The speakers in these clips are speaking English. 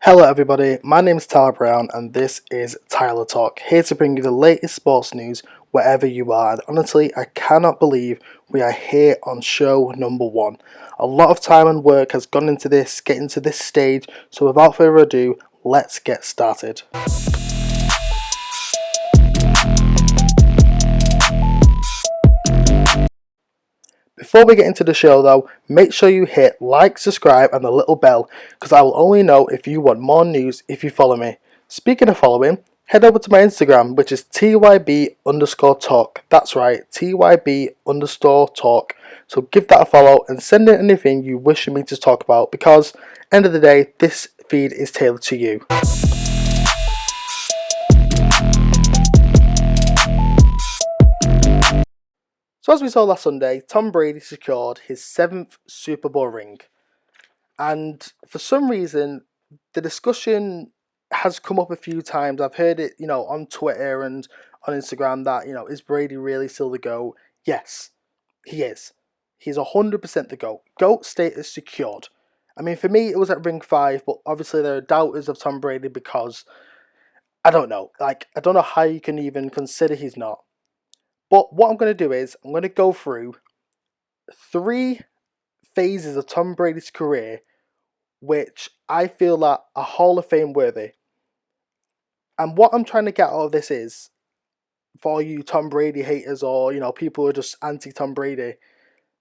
Hello everybody, my name is Tyler Brown and this is Tyler Talk, here to bring you the latest sports news wherever you are. And honestly, I cannot believe we are here on show number 1. A lot of time and work has gone into this, getting to this stage, so without further ado, let's get started. Before we get into the show though, make sure you hit like, subscribe and the little bell because I will only know if you want more news if you follow me. Speaking of following, head over to my Instagram which is tyb_talk. That's right, tyb_talk. So give that a follow and send in anything you wish me to talk about because end of the day, this feed is tailored to you. So as we saw last Sunday, Tom Brady secured his 7th Super Bowl ring. And for some reason, the discussion has come up a few times. I've heard it, on Twitter and on Instagram that, is Brady really still the GOAT? Yes, he is. He's 100% the GOAT. GOAT status secured. I mean, for me, it was at ring 5, but obviously there are doubters of Tom Brady because, I don't know. I don't know how you can even consider he's not. But what I'm going to do is, I'm going to go through 3 phases of Tom Brady's career which I feel are Hall of Fame worthy. And what I'm trying to get out of this is, for you Tom Brady haters or, people who are just anti-Tom Brady,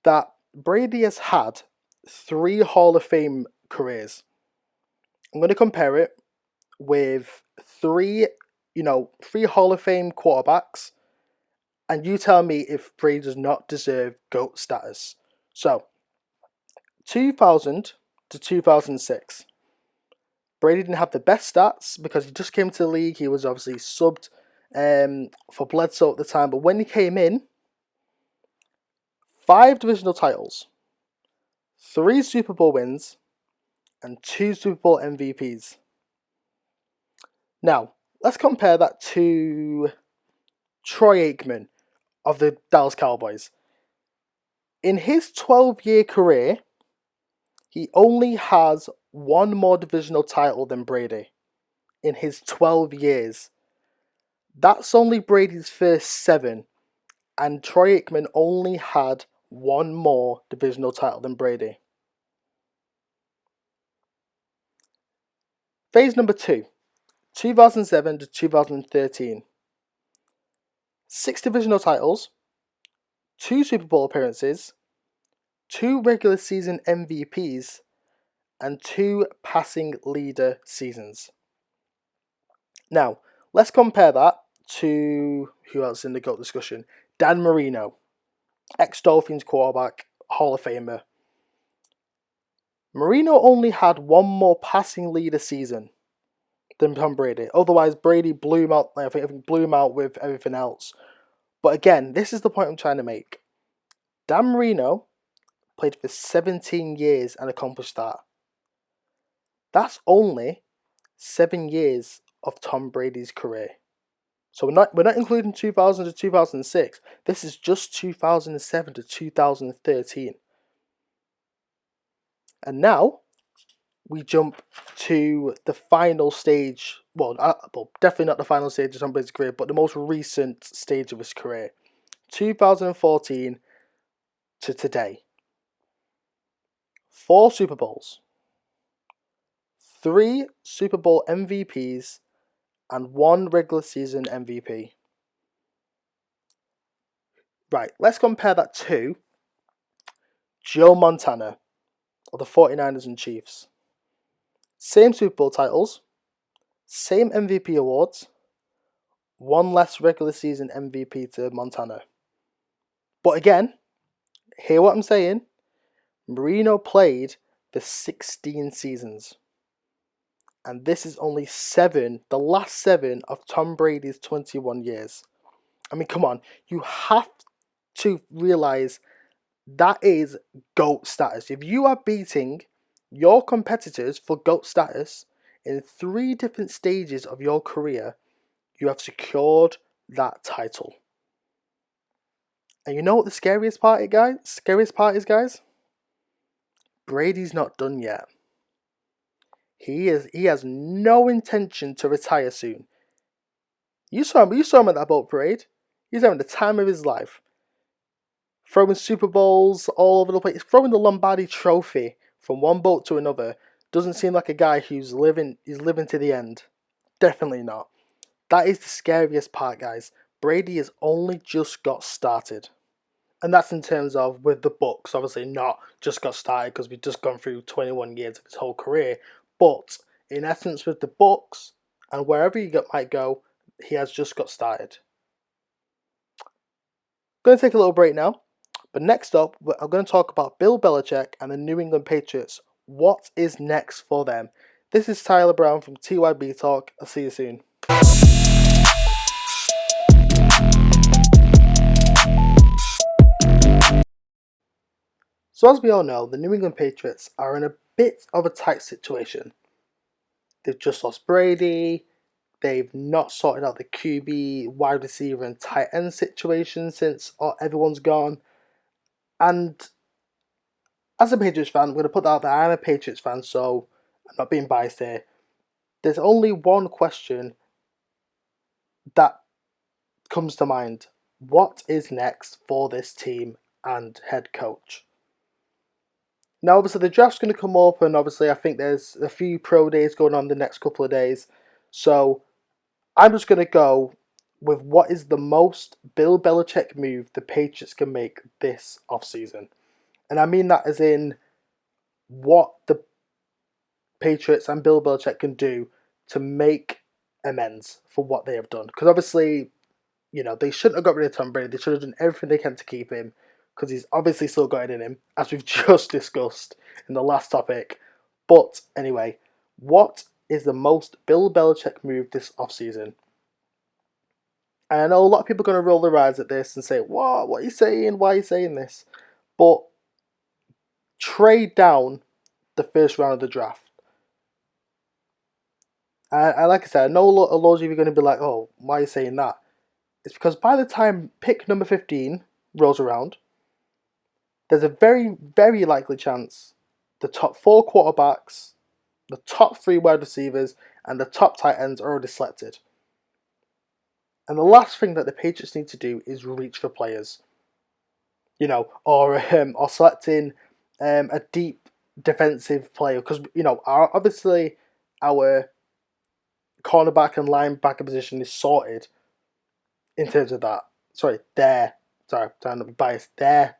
that Brady has had 3 Hall of Fame careers. I'm going to compare it with 3 Hall of Fame quarterbacks, and you tell me if Brady does not deserve GOAT status. So, 2000 to 2006. Brady didn't have the best stats because he just came to the league. He was obviously subbed for Bledsoe at the time. But when he came in, 5 divisional titles, 3 Super Bowl wins, and 2 Super Bowl MVPs. Now, let's compare that to Troy Aikman of the Dallas Cowboys. In his 12-year career, he only has 1 more divisional title than Brady. In his 12 years. That's only Brady's first 7, and Troy Aikman only had 1 more divisional title than Brady. Phase number 2, 2007 to 2013. 6 divisional titles, 2 Super Bowl appearances, 2 regular season MVPs, and 2 passing leader seasons. Now, let's compare that to who else in the GOAT discussion? Dan Marino, ex-Dolphins quarterback, Hall of Famer. Marino only had 1 more passing leader season than Tom Brady. Otherwise, Brady blew him out. I think blew him out with everything else. But again, this is the point I'm trying to make. Dan Marino played for 17 years and accomplished that. That's only 7 years of Tom Brady's career. So we're not including 2000 to 2006. This is just 2007 to 2013. And now we jump to the final stage. Well, definitely not the final stage of Tom Brady's career, but the most recent stage of his career. 2014 to today. 4 Super Bowls. 3 Super Bowl MVPs and 1 regular season MVP. Right, let's compare that to Joe Montana of the 49ers and Chiefs. Same Super Bowl titles, same MVP awards, 1 less regular season MVP to Montana. But again, hear what I'm saying? Marino played for 16 seasons. And this is only 7, the last 7 of Tom Brady's 21 years. I mean, come on. You have to realize that is GOAT status. If you are beating your competitors for GOAT status in 3 different stages of your career, you have secured that title. And you know what the scariest part is, guys? Brady's not done yet. He has no intention to retire soon. You saw him at that boat parade. He's having the time of his life. Throwing Super Bowls all over the place, throwing the Lombardi trophy from one boat to another. Doesn't seem like a guy who's living he's living to the end. Definitely not. That is the scariest part, guys. Brady has only just got started. And that's in terms of with the Bucks, obviously not just got started because we've just gone through 21 years of his whole career. But in essence, with the Bucks and wherever he might go, he has just got started. Going to take a little break now, but next up, I'm going to talk about Bill Belichick and the New England Patriots. What is next for them? This is Tyler Brown from TYB Talk. I'll see you soon. So as we all know, the New England Patriots are in a bit of a tight situation. They've just lost Brady. They've not sorted out the QB, wide receiver, and tight end situation since everyone's gone. And as a Patriots fan, I'm going to put that out there. I'm a Patriots fan, so I'm not being biased here. There's only one question that comes to mind. What is next for this team and head coach? Now, obviously, the draft's going to come up, and obviously, I think there's a few pro days going on the next couple of days. So, I'm just going to go with what is the most Bill Belichick move the Patriots can make this offseason. And I mean that as in what the Patriots and Bill Belichick can do to make amends for what they have done. Because obviously, they shouldn't have got rid of Tom Brady. They should have done everything they can to keep him because he's obviously still got it in him, as we've just discussed in the last topic. But anyway, what is the most Bill Belichick move this offseason? And I know a lot of people are going to roll their eyes at this and say, what are you saying? Why are you saying this? But trade down the first round of the draft. And like I said, I know a lot of you are going to be like, oh, why are you saying that? It's because by the time pick number 15 rolls around, there's a very, very likely chance the top 4 quarterbacks, the top 3 wide receivers, and the top tight ends are already selected. And the last thing that the Patriots need to do is reach for players. Or selecting a deep defensive player. Because, obviously our cornerback and linebacker position is sorted in terms of that. Sorry, trying to be biased. Their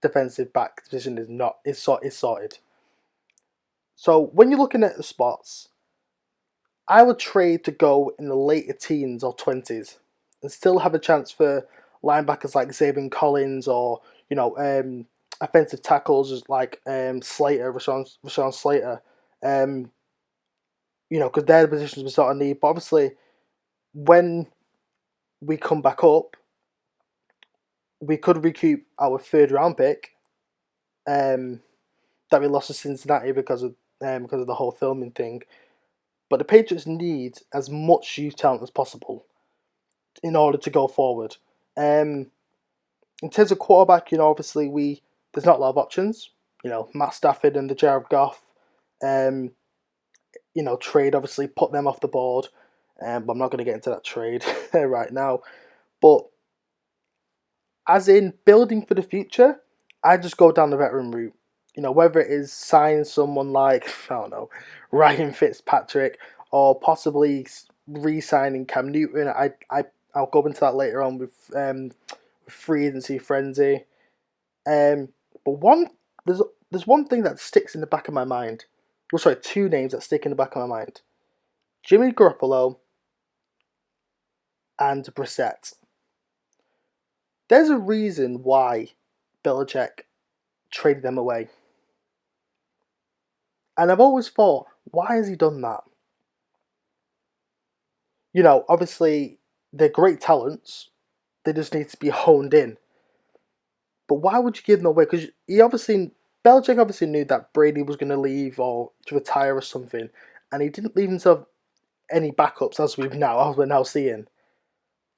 defensive back position is sorted. So when you're looking at the spots, I would trade to go in the later teens or 20s and still have a chance for linebackers like Zaven Collins or offensive tackles like Rashawn Slater. Because they're the positions we sort of need. But obviously, when we come back up, we could recoup our 3rd round pick that we lost to Cincinnati because of the whole filming thing. But the Patriots need as much youth talent as possible in order to go forward. In terms of quarterback, obviously there's not a lot of options. Matt Stafford and the Jared Goff, trade obviously put them off the board. But I'm not going to get into that trade right now. But as in building for the future, I just go down the veteran route. Whether it is signing someone like, I don't know, Ryan Fitzpatrick, or possibly re-signing Cam Newton. I'll go into that later on with free agency frenzy. But there's one thing that sticks in the back of my mind. Well, sorry, 2 names that stick in the back of my mind: Jimmy Garoppolo and Brissett. There's a reason why Belichick traded them away. And I've always thought, why has he done that? Obviously, they're great talents. They just need to be honed in. But why would you give them away? Because Belichick obviously knew that Brady was going to leave or to retire or something. And he didn't leave himself any backups as we're now seeing.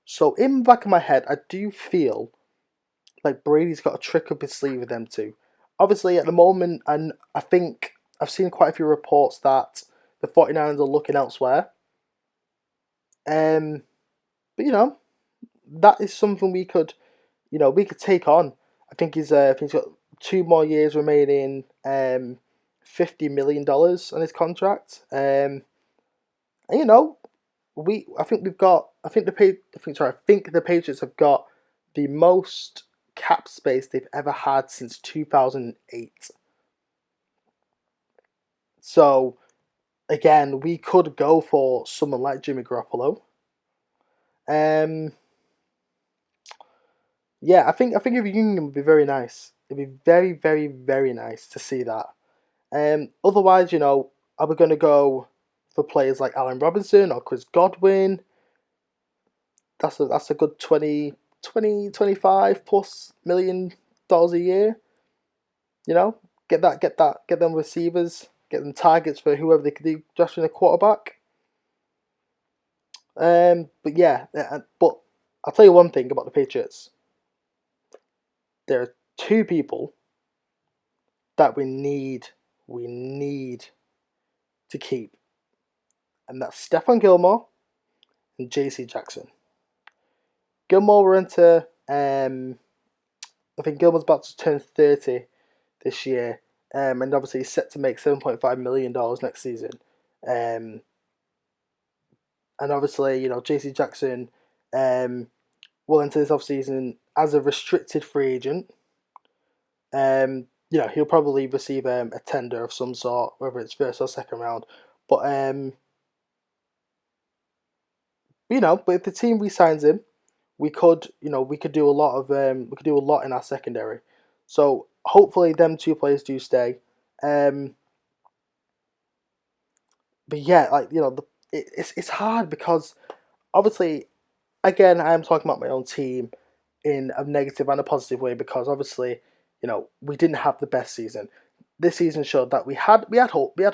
So in the back of my head, I do feel like Brady's got a trick up his sleeve with them too. Obviously, at the moment, and I think I've seen quite a few reports that the 49ers are looking elsewhere. But that is something we could take on. I think he's got 2 more years remaining. $50 million on his contract. And I think we've got. I think the Patriots have got the most cap space they've ever had since 2008. So again, we could go for someone like Jimmy Garoppolo. Um, yeah, I think a reunion would be very nice. It'd be very, very, very nice to see that. Otherwise, are we going to go for players like Allen Robinson or Chris Godwin? That's a good 25 plus $1 million a year. You know, get them receivers, get them targets for whoever they could do, just in a quarterback. But yeah, but I'll tell you one thing about the Patriots. There are two people that we need to keep, and that's Stephon Gilmore and J.C. Jackson. Gilmore were into I think Gilmore's about to turn 30 this year, and obviously he's set to make $7.5 million next season. Um, and obviously, JC Jackson will enter this offseason as a restricted free agent. He'll probably receive a tender of some sort, whether it's first or second round. But but if the team re-signs him, we could do a lot in our secondary. So hopefully them two players do stay. But yeah, it's hard because obviously, again, I am talking about my own team in a negative and a positive way because obviously, we didn't have the best season. This season showed that we had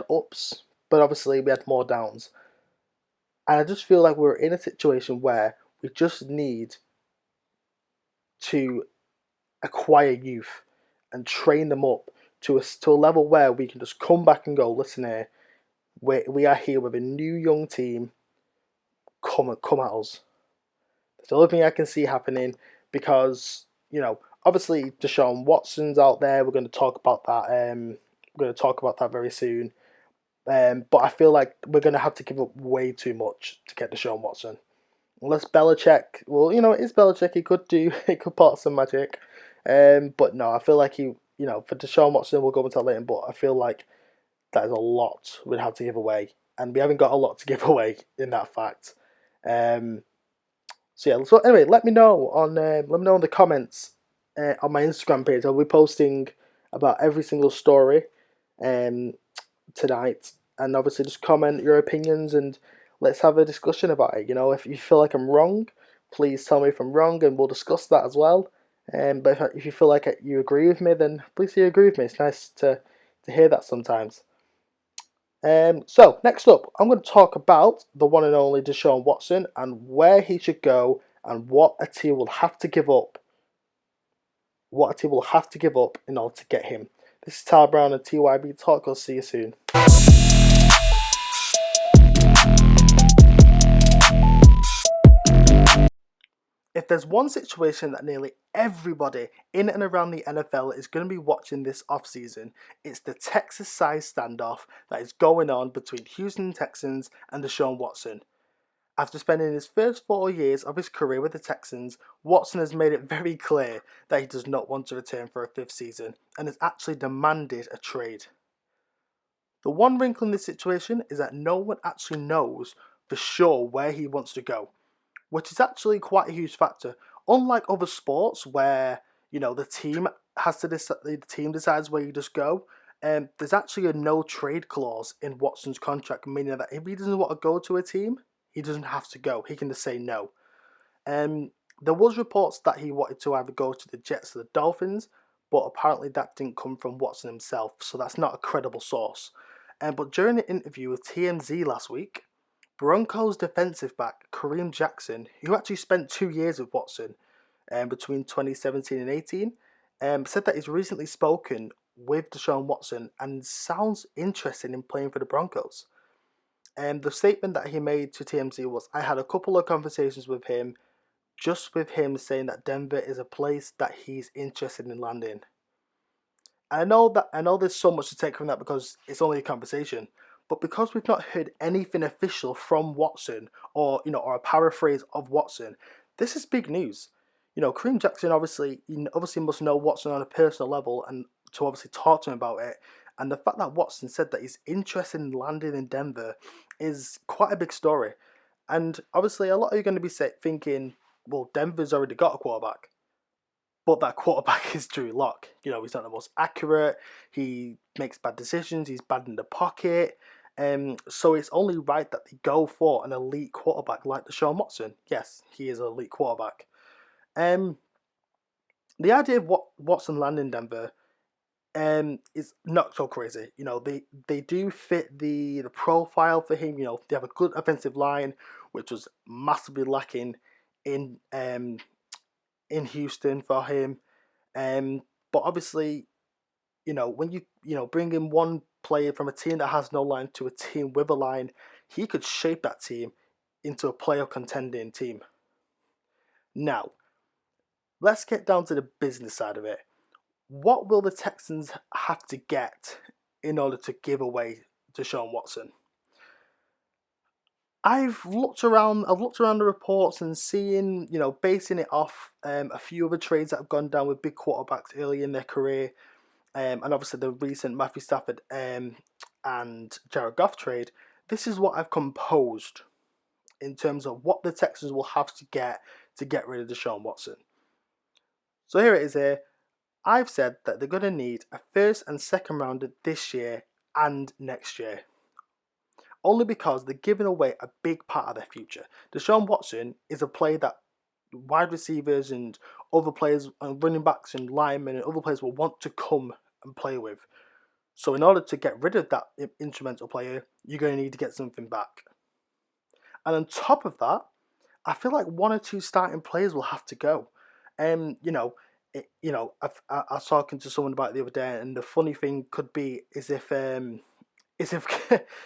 ups, but obviously we had more downs. And I just feel like we're in a situation where we just need to acquire youth and train them up to a level where we can just come back and go, listen here, we are here with a new young team. Come at us. That's the only thing I can see happening because obviously Deshaun Watson's out there. We're going to talk about that. We're going to talk about that very soon. But I feel like we're going to have to give up way too much to get Deshaun Watson. Unless Belichick, well, it is Belichick. He could part some magic. But no, I feel like for Deshaun Watson, we'll go into that later. But I feel like that is a lot we'd have to give away, and we haven't got a lot to give away in that fact. Um, so anyway, let me know in the comments on my Instagram page. I'll be posting about every single story um, tonight, and obviously just comment your opinions and let's have a discussion about it. If you feel like I'm wrong, please tell me if I'm wrong, and we'll discuss that as well. But if you feel like you agree with me, then please do agree with me. It's nice to hear that sometimes. So next up, I'm going to talk about the one and only Deshaun Watson and where he should go and what a team will have to give up. What a team will have to give up in order to get him. This is Tal Brown and TYB Talk. I'll see you soon. If there's one situation that nearly everybody in and around the NFL is going to be watching this offseason, it's the Texas-sized standoff that is going on between Houston Texans and Deshaun Watson. After spending his first 4 years of his career with the Texans, Watson has made it very clear that he does not want to return for a fifth season and has actually demanded a trade. The one wrinkle in this situation is that no one actually knows for sure where he wants to go, which is actually quite a huge factor. Unlike other sports where the team the team decides where you just go. There's actually a no trade clause in Watson's contract, meaning that if he doesn't want to go to a team, he doesn't have to go. He can just say no. There was reports that he wanted to either go to the Jets or the Dolphins, but apparently that didn't come from Watson himself, so that's not a credible source. But during an interview with TMZ last week, Broncos defensive back Kareem Jackson, who actually spent 2 years with Watson between 2017 and 18, said that he's recently spoken with Deshaun Watson and sounds interested in playing for the Broncos. And the statement that he made to TMZ was, I had a couple of conversations with him, just with him saying that Denver is a place that he's interested in landing. I know there's so much to take from that because it's only a conversation, but because we've not heard anything official from Watson or a paraphrase of Watson, this is big news. Kareem Jackson obviously must know Watson on a personal level and to obviously talk to him about it. And the fact that Watson said that he's interested in landing in Denver is quite a big story. And obviously, a lot of you are going to be thinking, well, Denver's already got a quarterback. But that quarterback is Drew Lock. He's not the most accurate. He makes bad decisions. He's bad in the pocket. So it's only right that they go for an elite quarterback like Deshaun Watson. Yes, he is an elite quarterback. The idea of Watson landing Denver is not so crazy. They do fit the profile for him. They have a good offensive line, which was massively lacking in Houston for him. But obviously, when you bring in one player from a team that has no line to a team with a line, he could shape that team into a playoff contending team. Now, let's get down to the business side of it. What will the Texans have to get in order to give away Deshaun Watson? I've looked around the reports and seeing, basing it off a few other trades that have gone down with big quarterbacks early in their career. And obviously the recent Matthew Stafford and Jared Goff trade, this is what I've composed in terms of what the Texans will have to get rid of Deshaun Watson. So here it is here. I've said that they're going to need a first and second rounder this year and next year. Only because they're giving away a big part of their future. Deshaun Watson is a player that wide receivers and other players and running backs and linemen and other players will want to come and play with. So in order to get rid of that instrumental player, you're going to need to get something back. And on top of that, I feel like one or two starting players will have to go. I was talking to someone about it the other day, and the funny thing could be is if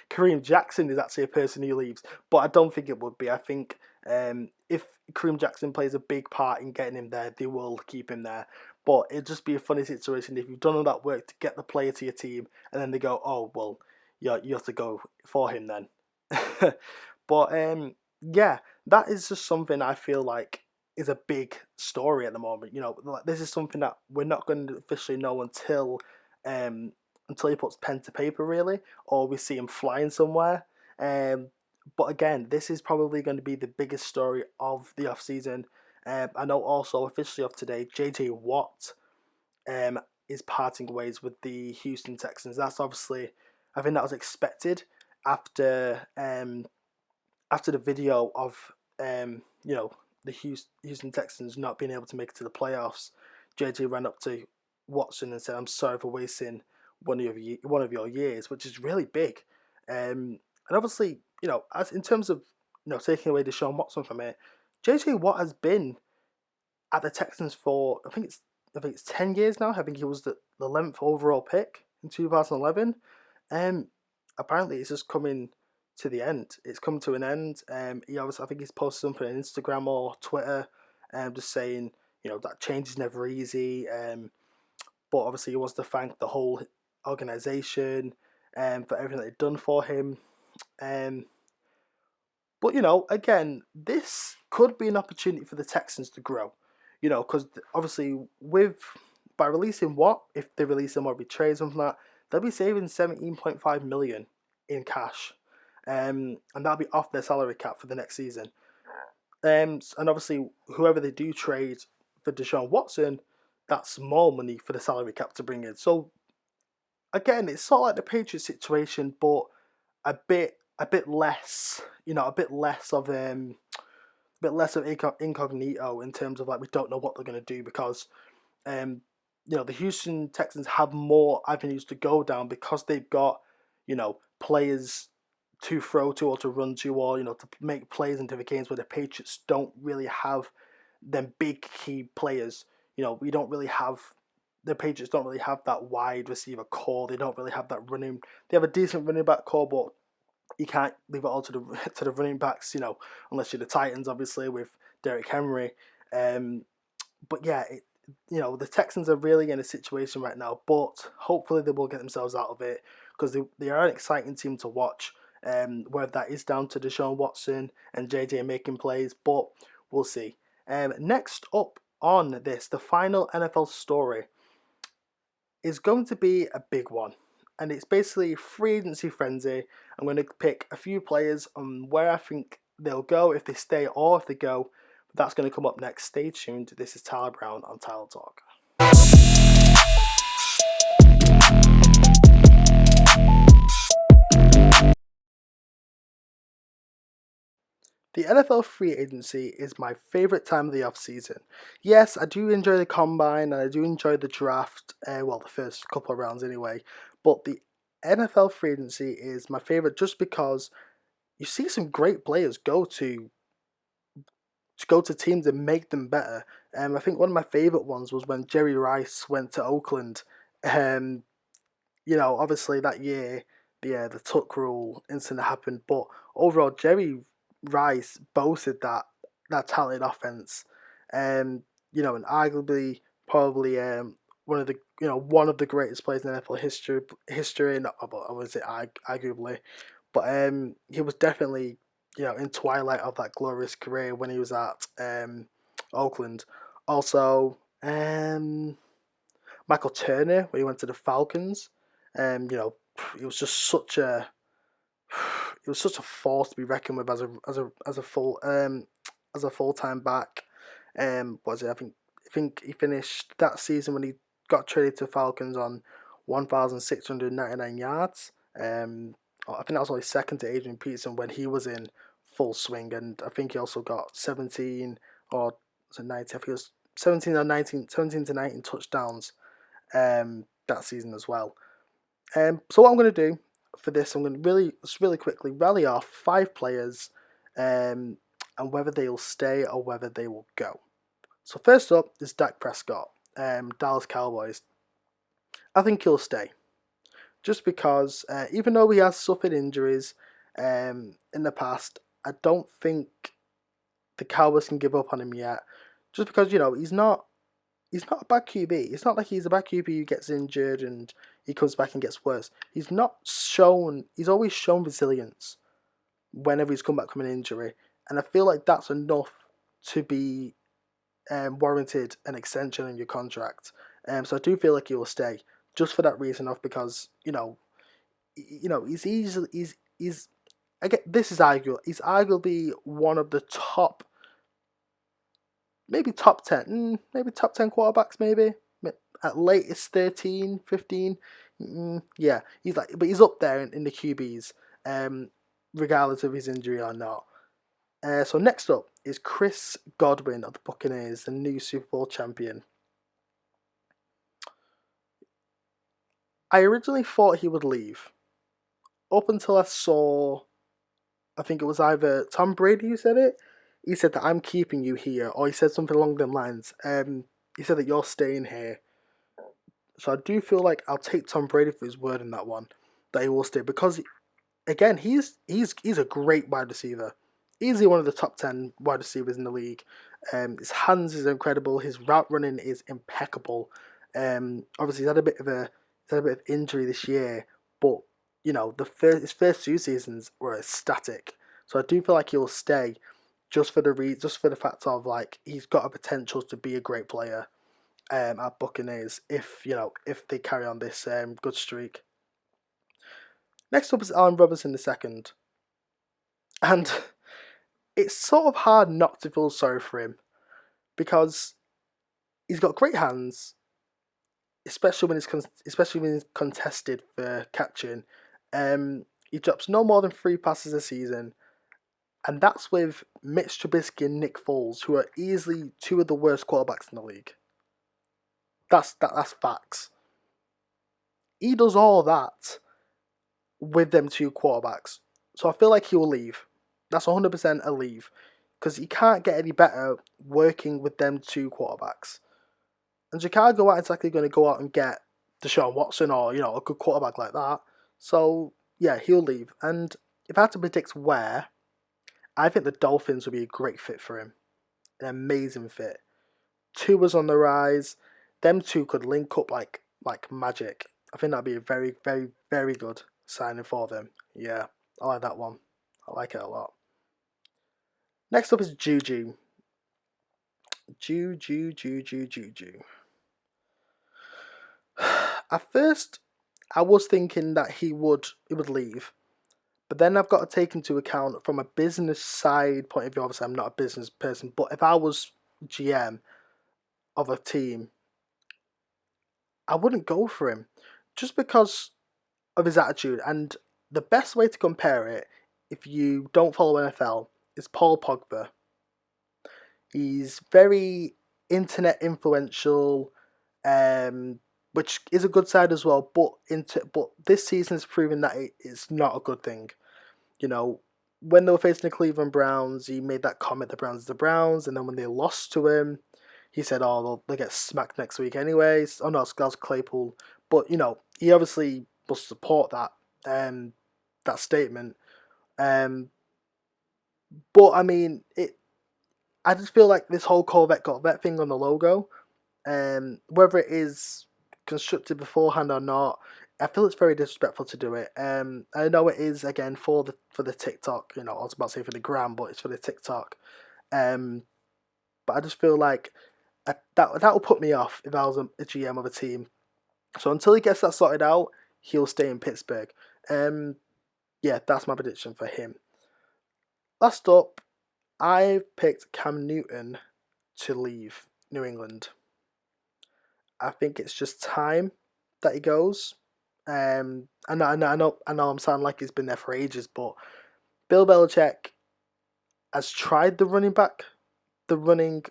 Kareem Jackson is actually a person who leaves, but I don't think it would be. I think if Kareem Jackson plays a big part in getting him there, they will keep him there. But it'd just be a funny situation if you've done all that work to get the player to your team, and then they go, "Oh, well, you have to go for him then." But yeah, that is just something I feel like is a big story at the moment. This is something that we're not going to officially know until he puts pen to paper, really, or we see him flying somewhere. But again, this is probably going to be the biggest story of the offseason. I know also officially of today, JJ Watt is parting ways with the Houston Texans. That's obviously, I think that was expected after the video of the Houston Texans not being able to make it to the playoffs. JJ ran up to Watson and said, "I'm sorry for wasting one of your years," which is really big. And obviously, as in terms of taking away Deshaun Watson from it, JJ Watt has been at the Texans for I think it's 10 years now. I think he was the 11th overall pick in 2011. Apparently it's just coming to the end. It's come to an end. I think he's posted something on Instagram or Twitter, just saying that change is never easy. But obviously he wants to thank the whole organization for everything they've done for him. But again, this could be an opportunity for the Texans to grow. Because obviously by releasing Watt, if they release him or betray something like that, they'll be saving $17.5 million in cash. And that'll be off their salary cap for the next season. And obviously, whoever they do trade for Deshaun Watson, that's more money for the salary cap to bring in. So again, it's sort of like the Patriots situation, but a bit less, a bit less of incognito in terms of like we don't know what they're going to do because the Houston Texans have more avenues to go down because they've got players to throw to or to run to or to make plays into the games where the Patriots don't really have them big key players. We don't really have the Patriots don't really have that wide receiver core. They don't really have that running. They have a decent running back core, but you can't leave it all to the running backs, unless you're the Titans, obviously with Derrick Henry. But yeah, the Texans are really in a situation right now, but hopefully they will get themselves out of it because they are an exciting team to watch. Whether that is down to Deshaun Watson and JJ making plays, but we'll see. Next up on this, the final NFL story is going to be a big one. And it's basically free agency frenzy. I'm going to pick a few players on where I think they'll go, if they stay or if they go. But that's going to come up next. Stay tuned. This is Tyler Brown on Tyler Talk. The NFL free agency is my favourite time of the off-season. Yes, I do enjoy the combine and I do enjoy the draft, the first couple of rounds anyway, but the NFL free agency is my favourite just because you see some great players go to teams and make them better. I think one of my favourite ones was when Jerry Rice went to Oakland. Um, obviously that year, the tuck rule incident happened, but overall, Jerry Rice boasted that talented offense, and arguably probably one of the greatest players in NFL history. Not, I would say arguably, but he was definitely in twilight of that glorious career when he was at Oakland. Also, Michael Turner when he went to the Falcons. It was just such a it was such a force to be reckoned with as a full time back. Was it? I think he finished that season when he got traded to Falcons on 1,699 yards. I think that was only second to Adrian Peterson when he was in full swing, and I think he also got 17 or was it 19? I think it was 17 or 19, 17 to 19 touchdowns that season as well. So what I'm going to do for this, I'm going to really quickly rally off 5 players and whether they will stay or whether they will go. So first up is Dak Prescott, Dallas Cowboys. I think he'll stay. Just because, even though he has suffered injuries in the past, I don't think the Cowboys can give up on him yet. Just because, he's not a bad QB. It's not like he's a bad QB who gets injured and he comes back and gets worse. He's always shown resilience whenever he's come back from an injury. And I feel like that's enough to be warranted an extension in your contract. So I do feel like he will stay just for that reason of because, he's I get this is arguable. He's arguably one of the top 10, maybe top 10 quarterbacks, maybe at latest 13, 15. Yeah, but he's up there in the QBs, regardless of his injury or not. So next up is Chris Godwin of the Buccaneers, the new Super Bowl champion. I originally thought he would leave, up until I saw, I think it was either Tom Brady who said it. He said that I'm keeping you here, or he said something along them lines. He said that you're staying here. So I do feel like I'll take Tom Brady for his word in that one, that he will stay because, again, he's a great wide receiver, easily one of the top 10 wide receivers in the league. His hands is incredible. His route running is impeccable. Obviously he's had a bit of injury this year, but his first 2 seasons were ecstatic. So I do feel like he'll stay, just for the fact of like he's got a potential to be a great player at Buccaneers if they carry on this good streak. Next up is Allen Robinson II, and it's sort of hard not to feel sorry for him because he's got great hands, especially when he's contested for catching. He drops no more than 3 passes a season, and that's with Mitch Trubisky and Nick Foles, who are easily 2 of the worst quarterbacks in the league. That's facts. He does all that with them 2 quarterbacks, so I feel like he will leave. That's 100% a leave because he can't get any better working with them 2 quarterbacks. And Chicago aren't exactly going to go out and get Deshaun Watson or, a good quarterback like that. So, yeah, he'll leave. And if I had to predict where, I think the Dolphins would be a great fit for him. An amazing fit. Tua's on the rise. Them two could link up like magic. I think that'd be a very, very, very good signing for them. Yeah, I like that one. I like it a lot. Next up is Juju. Juju. At first, I was thinking that he would leave, but then I've got to take into account from a business side point of view. Obviously, I'm not a business person, but if I was GM of a team, I wouldn't go for him just because of his attitude. And the best way to compare it, if you don't follow NFL, is Paul Pogba. He's very internet influential, which is a good side as well. But this season has proven that it's not a good thing. You know, when they were facing the Cleveland Browns, he made that comment, the Browns are the Browns, and then when they lost to him, he said, "Oh, they'll get smacked next week anyways." Oh no, that was Claypool, but he obviously will support that statement. Um, but I mean, I just feel like this whole Corvette got vet thing on the logo, whether it is constructed beforehand or not, I feel it's very disrespectful to do it. I know it is again for the TikTok. I was about to say for the gram, but it's for the TikTok. But I just feel like that will put me off if I was a GM of a team. So until he gets that sorted out, he'll stay in Pittsburgh. Yeah, that's my prediction for him. Last up, I picked Cam Newton to leave New England. I think it's just time that he goes. I know I'm sounding like he's been there for ages, but Bill Belichick has tried the running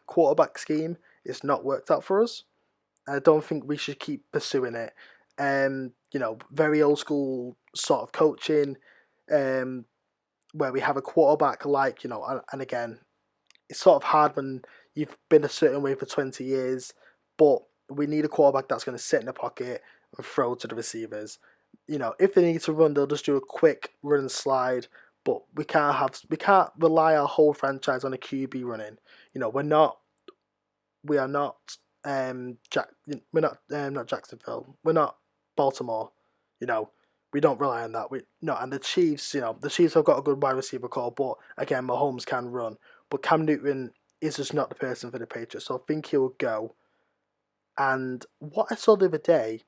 quarterback scheme. It's not worked out for us. I don't think we should keep pursuing it. Very old school sort of coaching, where we have a quarterback and again, it's sort of hard when you've been a certain way for 20 years, but we need a quarterback that's going to sit in the pocket and throw to the receivers. If they need to run, they'll just do a quick run and slide. But we can't rely our whole franchise on a QB running. We are not not Jacksonville. We're not Baltimore. We don't rely on that. And the Chiefs. The Chiefs have got a good wide receiver core, but again, Mahomes can run. But Cam Newton is just not the person for the Patriots, so I think he'll go. And what I saw the other day,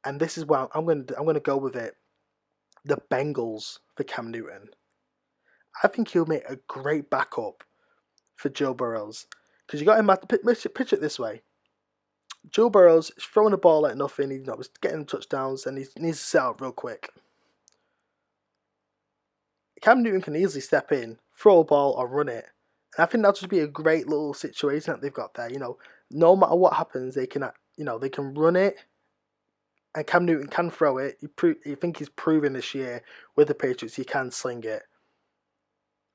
and this is where I'm going to go with it, the Bengals for Cam Newton. I think he'll make a great backup for Joe Burrows. Because you got him at picture it this way. Joe Burrows is throwing the ball like nothing, he's getting touchdowns, and he needs to set out real quick. Cam Newton can easily step in, throw a ball, or run it. And I think that'll just be a great little situation that they've got there. No matter what happens, they can run it, and Cam Newton can throw it. I think he's proven this year with the Patriots he can sling it.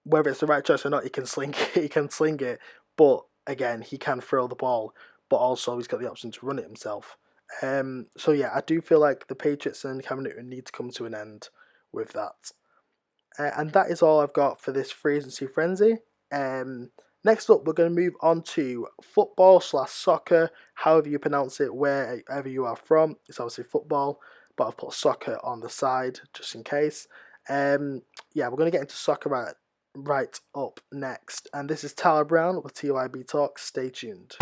Whether it's the right choice or not, he can sling it. He can sling it, but again, he can throw the ball. But also, he's got the option to run it himself. So yeah, I do feel like the Patriots and Cam Newton need to come to an end with that. And that is all I've got for this free agency frenzy. Next up, we're going to move on to football/soccer, however you pronounce it, wherever you are from. It's obviously football, but I've put soccer on the side just in case. Yeah, we're going to get into soccer right up next. And this is Tyler Brown with TYB Talks. Stay tuned.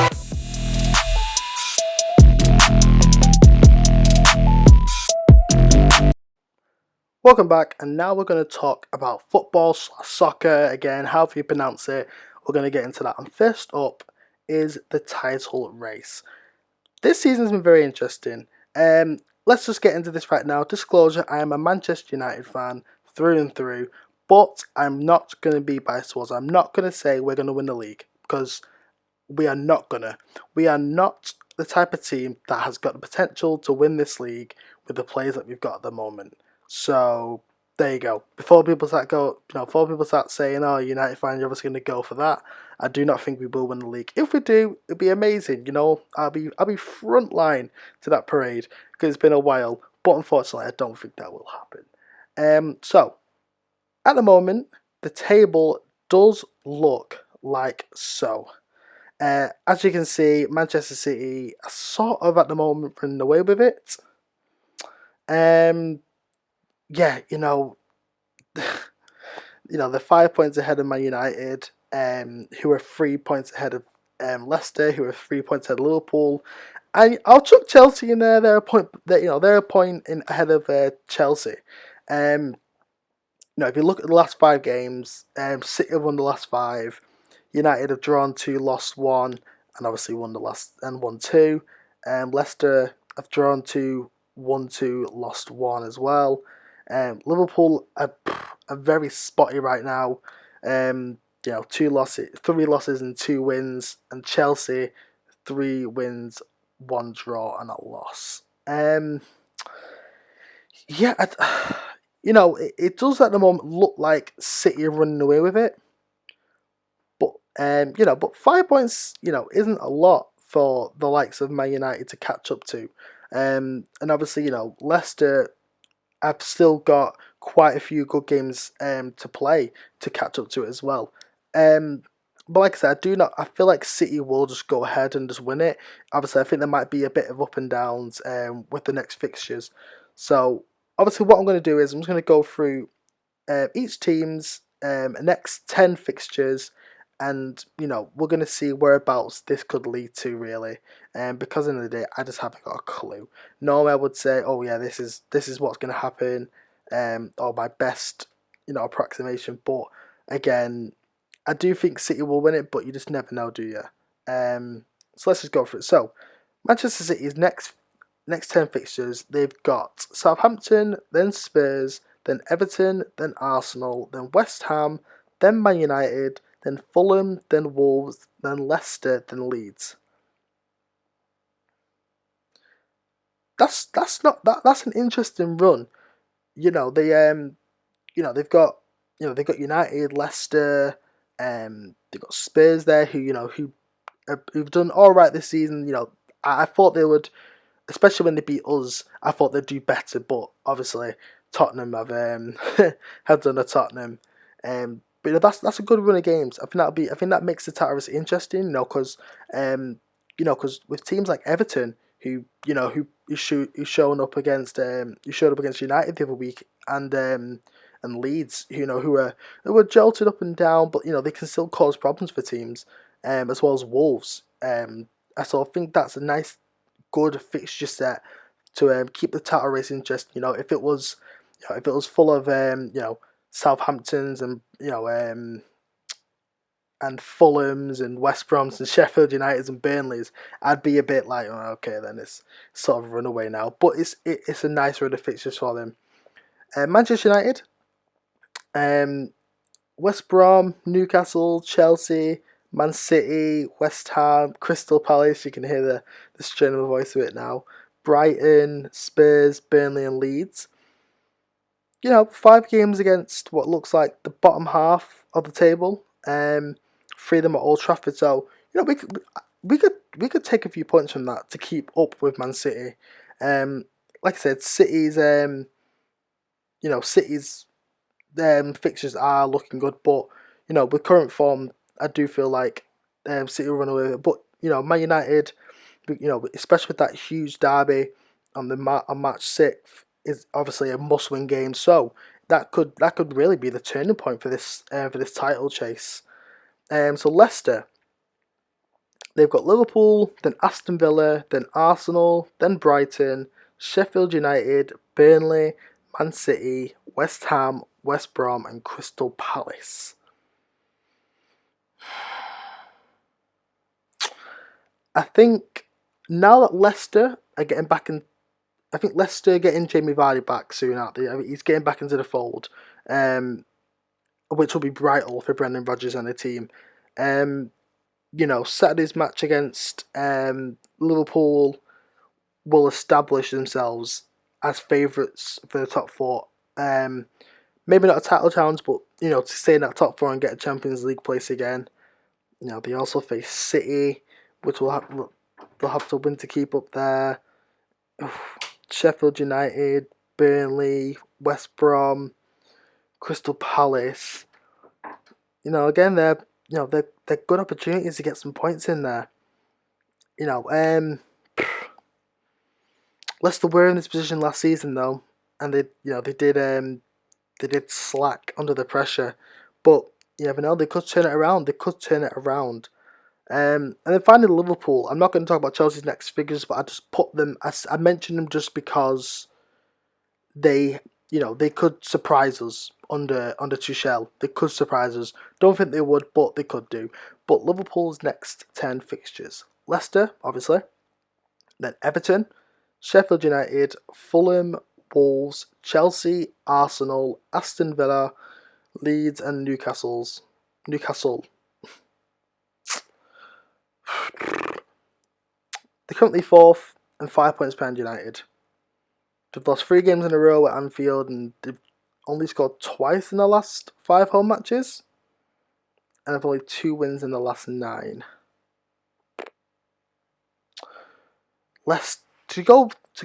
Welcome back, and now we're going to talk about football/soccer again, however you pronounce it. We're going to get into that. And first up is the title race. This season's been very interesting. Let's just get into this right now. Disclosure, I am a Manchester United fan through and through, but I'm not going to be biased towards it. I'm not going to say we're going to win the league, because we are not going to. We are not the type of team that has got the potential to win this league with the players that we've got at the moment. So, There you go. Before people start saying, "Oh, United fans are obviously going to go for that," I do not think we will win the league. If we do, it'd be amazing. I'll be front line to that parade because it's been a while. But unfortunately, I don't think that will happen. So at the moment, the table does look like so. As you can see, Manchester City are sort of at the moment running away with it. Yeah, they're 5 points ahead of Man United, who are 3 points ahead of Leicester, who are 3 points ahead of Liverpool, and I'll chuck Chelsea in there. They're a point in ahead of Chelsea. Um, if you look at the last 5 games, City have won the last five. United have drawn two, lost one, and obviously won the last and won two. Leicester have drawn two, won two, lost one as well. Liverpool are very spotty right now. Three losses and 2 wins, and Chelsea 3 wins, 1 draw, and a loss. Yeah, it does at the moment look like City are running away with it. But 5 points, isn't a lot for the likes of Man United to catch up to. And obviously, Leicester have still got quite a few good games to play to catch up to it as well. But like I said, I feel like City will just go ahead and just win it. Obviously, I think there might be a bit of up and downs with the next fixtures. So obviously, what I'm going to do is I'm just going to go through each team's next 10 fixtures, and we're going to see whereabouts this could lead to, really. Because in the day, I just haven't got a clue. Normally I would say, oh yeah, this is what's going to happen, or my best approximation, but again, I do think City will win it, but you just never know, do you? So let's just go for it. So Manchester City's next 10 fixtures, they've got Southampton, then Spurs, then Everton, then Arsenal, then West Ham, then Man United, then Fulham, then Wolves, then Leicester, then Leeds. That's an interesting run. They've got United, Leicester, they've got Spurs there who've done all right this season. I thought they would, especially when they beat us. I thought they'd do better, but obviously Tottenham have done a Tottenham. But that's a good run of games. I think that makes the titles interesting. Because with teams like Everton, who's shown up against who showed up against United the other week, and Leeds, who are jolted up and down, but they can still cause problems for teams, as well as Wolves. I sort of think that's a nice, good fixture set to keep the title race interesting. If it was full of Southamptons and Fulhams and West Broms and Sheffield Uniteds and Burnleys, I'd be a bit like, oh, okay, then it's sort of run away now. But it's a nice run of fixtures for them. Manchester United, West Brom, Newcastle, Chelsea, Man City, West Ham, Crystal Palace. You can hear the strain of my voice of it now. Brighton, Spurs, Burnley, and Leeds. 5 games against what looks like the bottom half of the table. 3 of them at Old Trafford. So we could take a few points from that to keep up with Man City. Like I said, City's fixtures are looking good, but with current form, I do feel like City will run away with it. But Man United, especially with that huge derby on March 6th, is obviously a must-win game. So that could really be the turning point for this title chase. So Leicester, they've got Liverpool, then Aston Villa, then Arsenal, then Brighton, Sheffield United, Burnley, Man City, West Ham, West Brom, and Crystal Palace. I think now that Leicester are getting back in, I think Leicester getting Jamie Vardy back soon, aren't they? I mean, he's getting back into the fold, which will be vital for Brendan Rodgers and the team. Saturday's match against Liverpool will establish themselves as favourites for the top four. maybe not a title challenge, but to stay in that top four and get a Champions League place again. They also face City, which they'll have to win to keep up there. Sheffield United, Burnley, West Brom, Crystal Palace. Again, they're good opportunities to get some points in there. You know, um, Leicester were in this position last season though, and they did slack under the pressure, but you never know, they could turn it around. They could turn it around. And then finally Liverpool. I'm not going to talk about Chelsea's next figures, but I just put them. I mentioned them just because they they could surprise us under Tuchel. They could surprise us. Don't think they would, but they could do. But Liverpool's next 10 fixtures: Leicester, obviously, then Everton, Sheffield United, Fulham, Wolves, Chelsea, Arsenal, Aston Villa, Leeds, and Newcastle. They're currently fourth and 5 points behind United. They've lost 3 games in a row at Anfield, and they've only scored twice in the last 5 home matches, and have only 2 wins in the last 9. To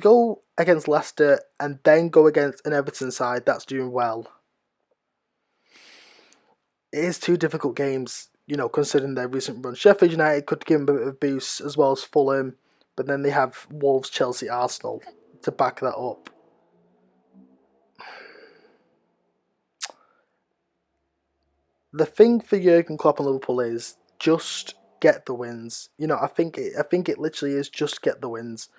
go against Leicester and then go against an Everton side that's doing well. It is 2 difficult games, considering their recent run. Sheffield United could give them a bit of a boost, as well as Fulham, but then they have Wolves, Chelsea, Arsenal to back that up. The thing for Jurgen Klopp and Liverpool is just get the wins. I think it literally is just get the wins.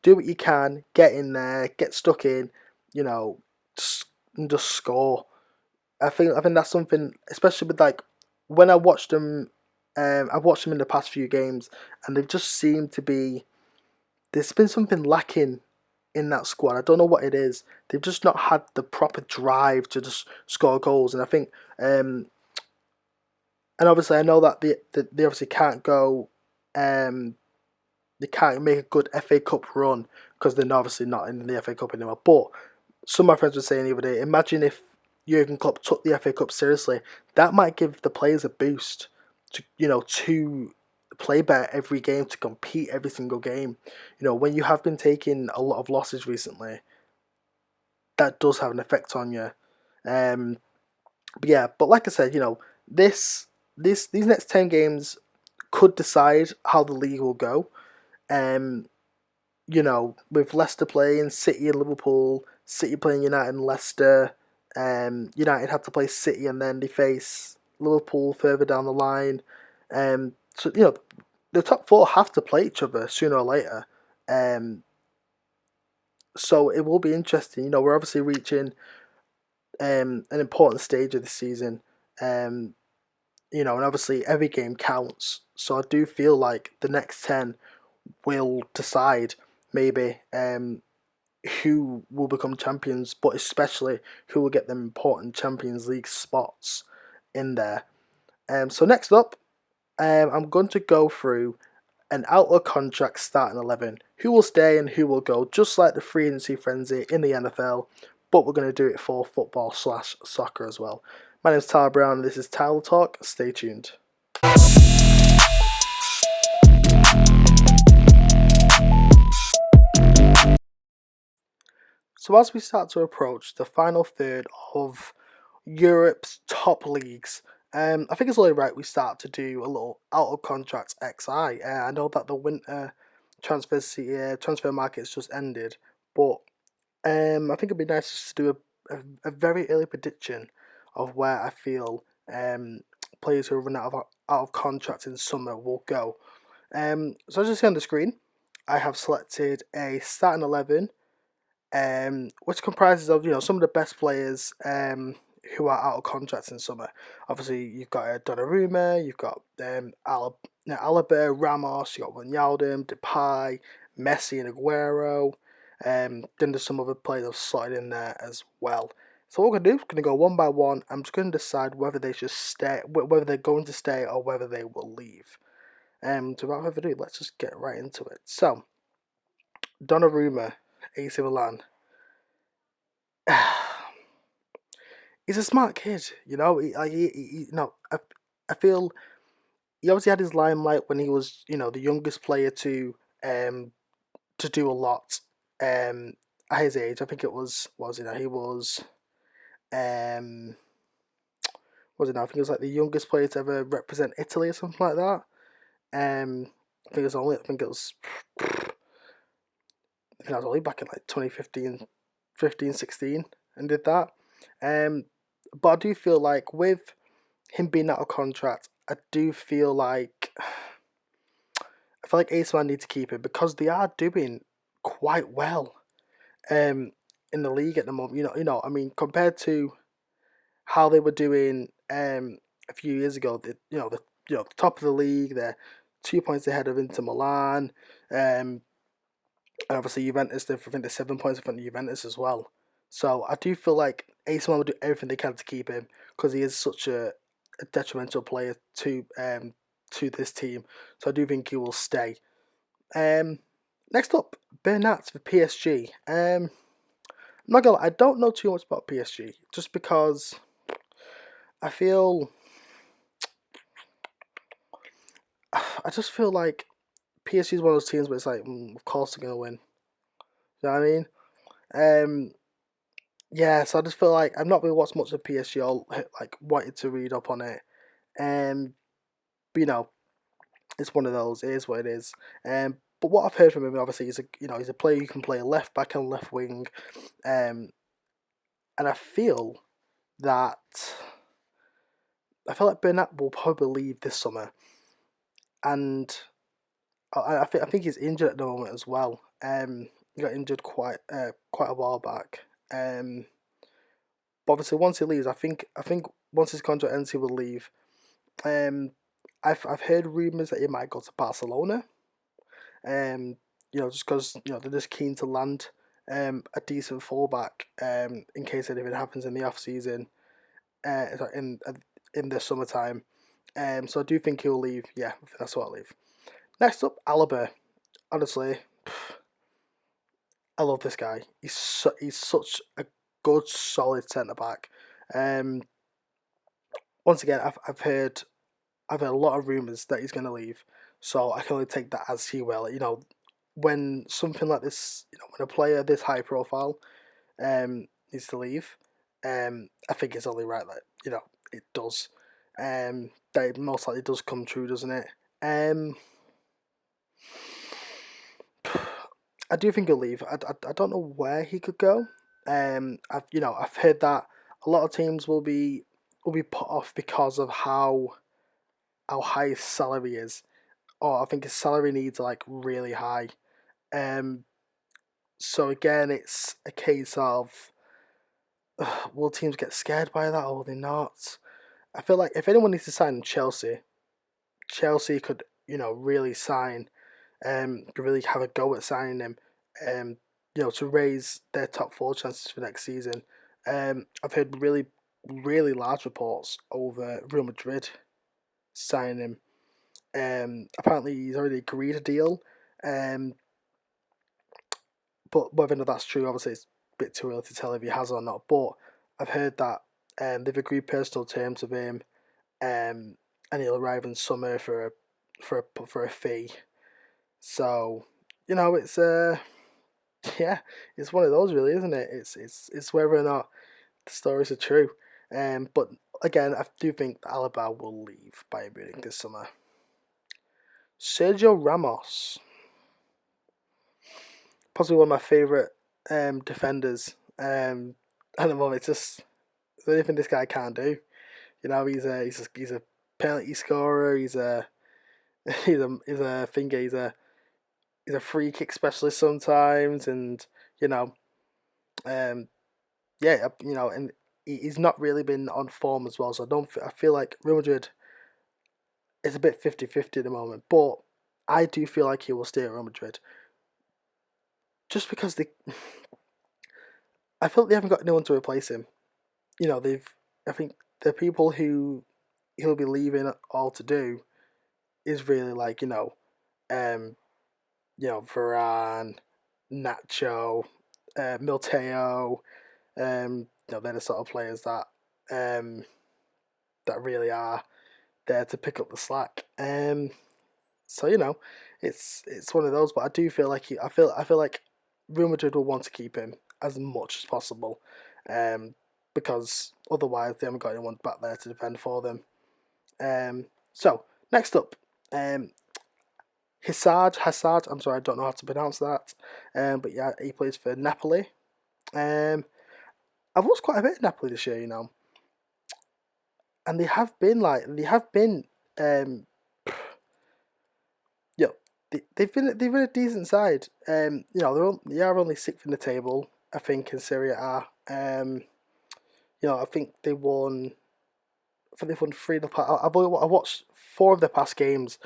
Do what you can, get in there, get stuck in, you know, and just score. I think that's something, especially with like when I watched them. I've watched them in the past few games, and they've just seemed to be. There's been something lacking in that squad. I don't know what it is. They've just not had the proper drive to just score goals, and I think and obviously I know that they obviously can't go, they can't make a good FA Cup run because they're obviously not in the FA Cup anymore. But some of my friends were saying the other day, imagine if Jurgen Klopp took the FA Cup seriously. That might give the players a boost to play better every game, to compete every single game. When you have been taking a lot of losses recently, that does have an effect on you. Um, but yeah, but like I said, this these next 10 games could decide how the league will go. Um, with Leicester playing City and Liverpool, City playing United and Leicester. United have to play City and then they face Liverpool further down the line. So the top four have to play each other sooner or later. So it will be interesting. We're obviously reaching an important stage of the season. Um, and obviously every game counts. So I do feel like the next 10 will decide maybe who will become champions, but especially who will get them important Champions League spots in there. So next up, I'm going to go through an out of contract starting 11. Who will stay and who will go, just like the free agency frenzy in the NFL, but we're going to do it for football/soccer as well. My name is Tyler Brown, and this is Tyler Talk. Stay tuned. So as we start to approach the final third of Europe's top leagues, I think it's only right we start to do a little out of contract XI. I know that the winter transfer market's just ended, but I think it'd be nice just to do a very early prediction of where I feel players who are run out of contract in summer will go. So as you see on the screen, I have selected a starting 11, which comprises of some of the best players who are out of contracts in summer. Obviously, you've got Donnarumma, you've got Alaba, Ramos, you've got Wijnaldum, Depay, Messi, and Aguero. Then there's some other players I've slotted in there as well. So what we're gonna do, we're gonna go one by one. I'm just gonna decide whether they should stay, whether they're going to stay, or whether they will leave. So without further ado, let's just get right into it. So Donnarumma, AC Milan. he's a smart kid. You know, I feel he obviously had his limelight when he was, the youngest player to do a lot. Um, at his age, I think it was, what was it now? He was, um, what was it now? I think he was like the youngest player to ever represent Italy or something like that. I think it was only, I think I was only back in like 2015, 15, 16, and did that. Um, but I do feel like with him being out of contract, I feel like AC Milan need to keep him because they are doing quite well in the league at the moment. I mean, compared to how they were doing a few years ago, the top of the league, they're 2 points ahead of Inter Milan, and obviously Juventus. I think they're 7 points in front of Juventus as well. So I do feel like AC Milan will do everything they can to keep him because he is such a detrimental player to this team. So I do think he will stay. Um, Next up, Bernat for PSG. I'm not gonna lie, I don't know too much about PSG just because I feel I just feel like PSG is one of those teams where it's like, of course they're gonna win. You know what I mean? Um, yeah, so I just feel like I've not really watched much of PSG or like wanted to read up on it. But it's one of those. It is what it is. But what I've heard from him, obviously, he's a player who can play left back and left wing. Um, and that I feel like Bernat will probably leave this summer, and I think he's injured at the moment as well. He got injured quite a while back. But obviously once he leaves, I think once his contract ends, he will leave. Um, I've heard rumors that he might go to Barcelona. Just because they're just keen to land a decent fullback in case anything happens in the off season, in the summertime. So I do think he'll leave. Yeah, I think that's what I'll leave. Next up, Alaba. Honestly, I love this guy. He's such a good, solid centre back. Um, Once again, I've heard a lot of rumours that he's going to leave, so I can only take that as he will. When something like this, when a player this high profile needs to leave, I think it's only right that it does. That it most likely does come true, doesn't it? I do think he'll leave. I don't know where he could go. I've heard that a lot of teams will be put off because of how high his salary is. Or I think his salary needs are like really high. Um, so again, it's a case of will teams get scared by that or will they not? I feel like if anyone needs to sign Chelsea, Chelsea could really sign, could really have a go at signing him, um, to raise their top four chances for next season. I've heard really really large reports over Real Madrid signing him. Apparently he's already agreed a deal. Um, but whether or not that's true, obviously it's a bit too early to tell if he has or not. But I've heard that they've agreed personal terms with him, and he'll arrive in summer for a fee. So it's yeah, it's one of those really, isn't it? It's whether or not the stories are true. But again, I do think that Alaba will leave Bayern Munich this summer. Sergio Ramos, possibly one of my favourite defenders. At the moment, it's just there's anything this guy can't do. He's a penalty scorer. He's a he's a free kick specialist sometimes, and you know, um, yeah, and he's not really been on form as well. So I feel like Real Madrid is a bit 50-50 at the moment, but I do feel like he will stay at Real Madrid just because I feel like they haven't got anyone to replace him. I think the people who he'll be leaving all to do is really like um, Varane, Nacho, Milteo. They're the sort of players that that really are there to pick up the slack. So you know, it's one of those. But I do feel like I feel like Real Madrid will want to keep him as much as possible, because otherwise they haven't got anyone back there to defend for them. So next up, Hazard. I'm sorry, I don't know how to pronounce that. But yeah, he plays for Napoli. I've watched quite a bit of Napoli this year, you know, and um, yeah, they've been a decent side. You know, they are only sixth in the table, I think, in Serie A. You know, I think they won. I think they've won three of the past. I watched four of their past games,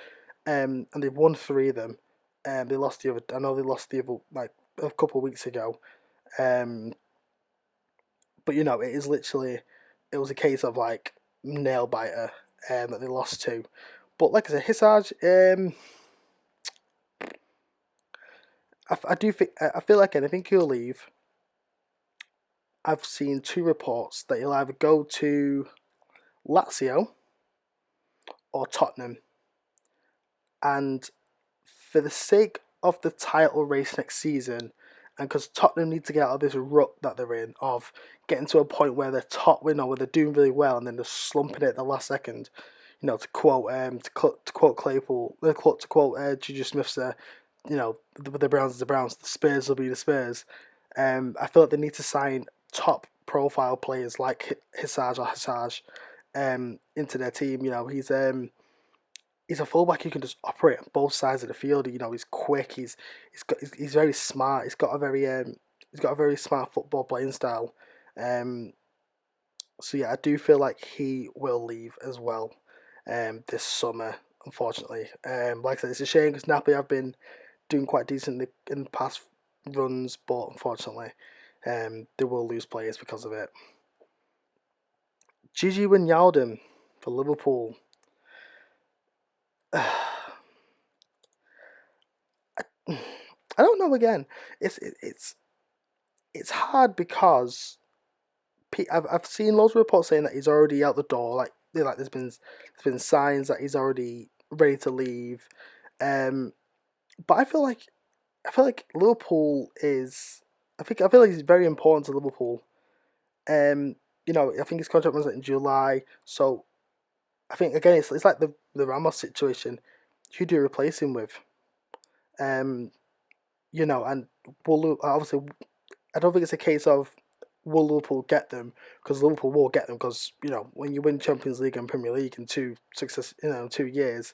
and they've won three of them. They lost the other. I know they lost the other like a couple of weeks ago. Um, but you know, it was a case of like nail biter that they lost to. But like I said, Hazard, I do think I feel like I think he'll leave. I've seen two reports that he'll either go to Lazio or Tottenham, and for the sake of the title race next season, and because Tottenham need to get out of this rut that they're in of getting to a point where they're top, you know, where they're doing really well and then they're slumping it at the last second. You know, to quote to quote Claypool, to quote Juju Smith's, you know, the Browns are the Browns, the Spurs will be the Spurs. I feel like they need to sign top profile players like Hazard into their team. You know, he's a fullback who can just operate on both sides of the field. You know, he's quick. He's very smart. He's got a very smart football playing style. Um, so yeah, I do feel like he will leave as well. This summer, unfortunately. Like I said, it's a shame because Napoli have been doing quite decently in the past runs, but unfortunately, they will lose players because of it. Gigi Wijnaldum for Liverpool. I don't know. Again, it's it, it's hard because I've seen loads of reports saying that he's already out the door. Like there's been signs that he's already ready to leave. Um, but I feel like Liverpool is. I feel like he's very important to Liverpool. You know, I think his contract runs out in July, so I think again it's like the Ramos situation. Who do you replace him with? Um, you know, and obviously I don't think it's a case of will Liverpool get them, because Liverpool will get them, because you know when you win Champions League and Premier League in 2 years,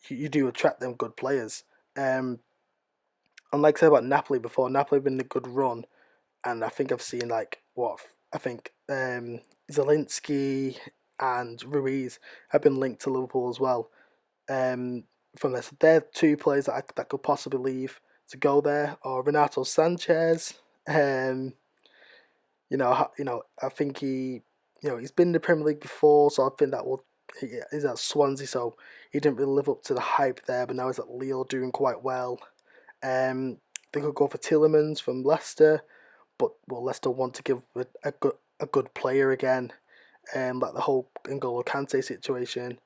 you do attract them good players. And like I said about Napoli before, Napoli have been a good run, and I think I've seen like what I think Zelensky and Ruiz have been linked to Liverpool as well. From this, they're two players that could possibly leave to go there, or Renato Sanchez. I think he's been in the Premier League before, so I think he's at Swansea, so he didn't really live up to the hype there, but now he's at Lille doing quite well. They could go for Tielemans from Leicester, but will Leicester want to give a good player again? Like the whole N'Golo Kante situation.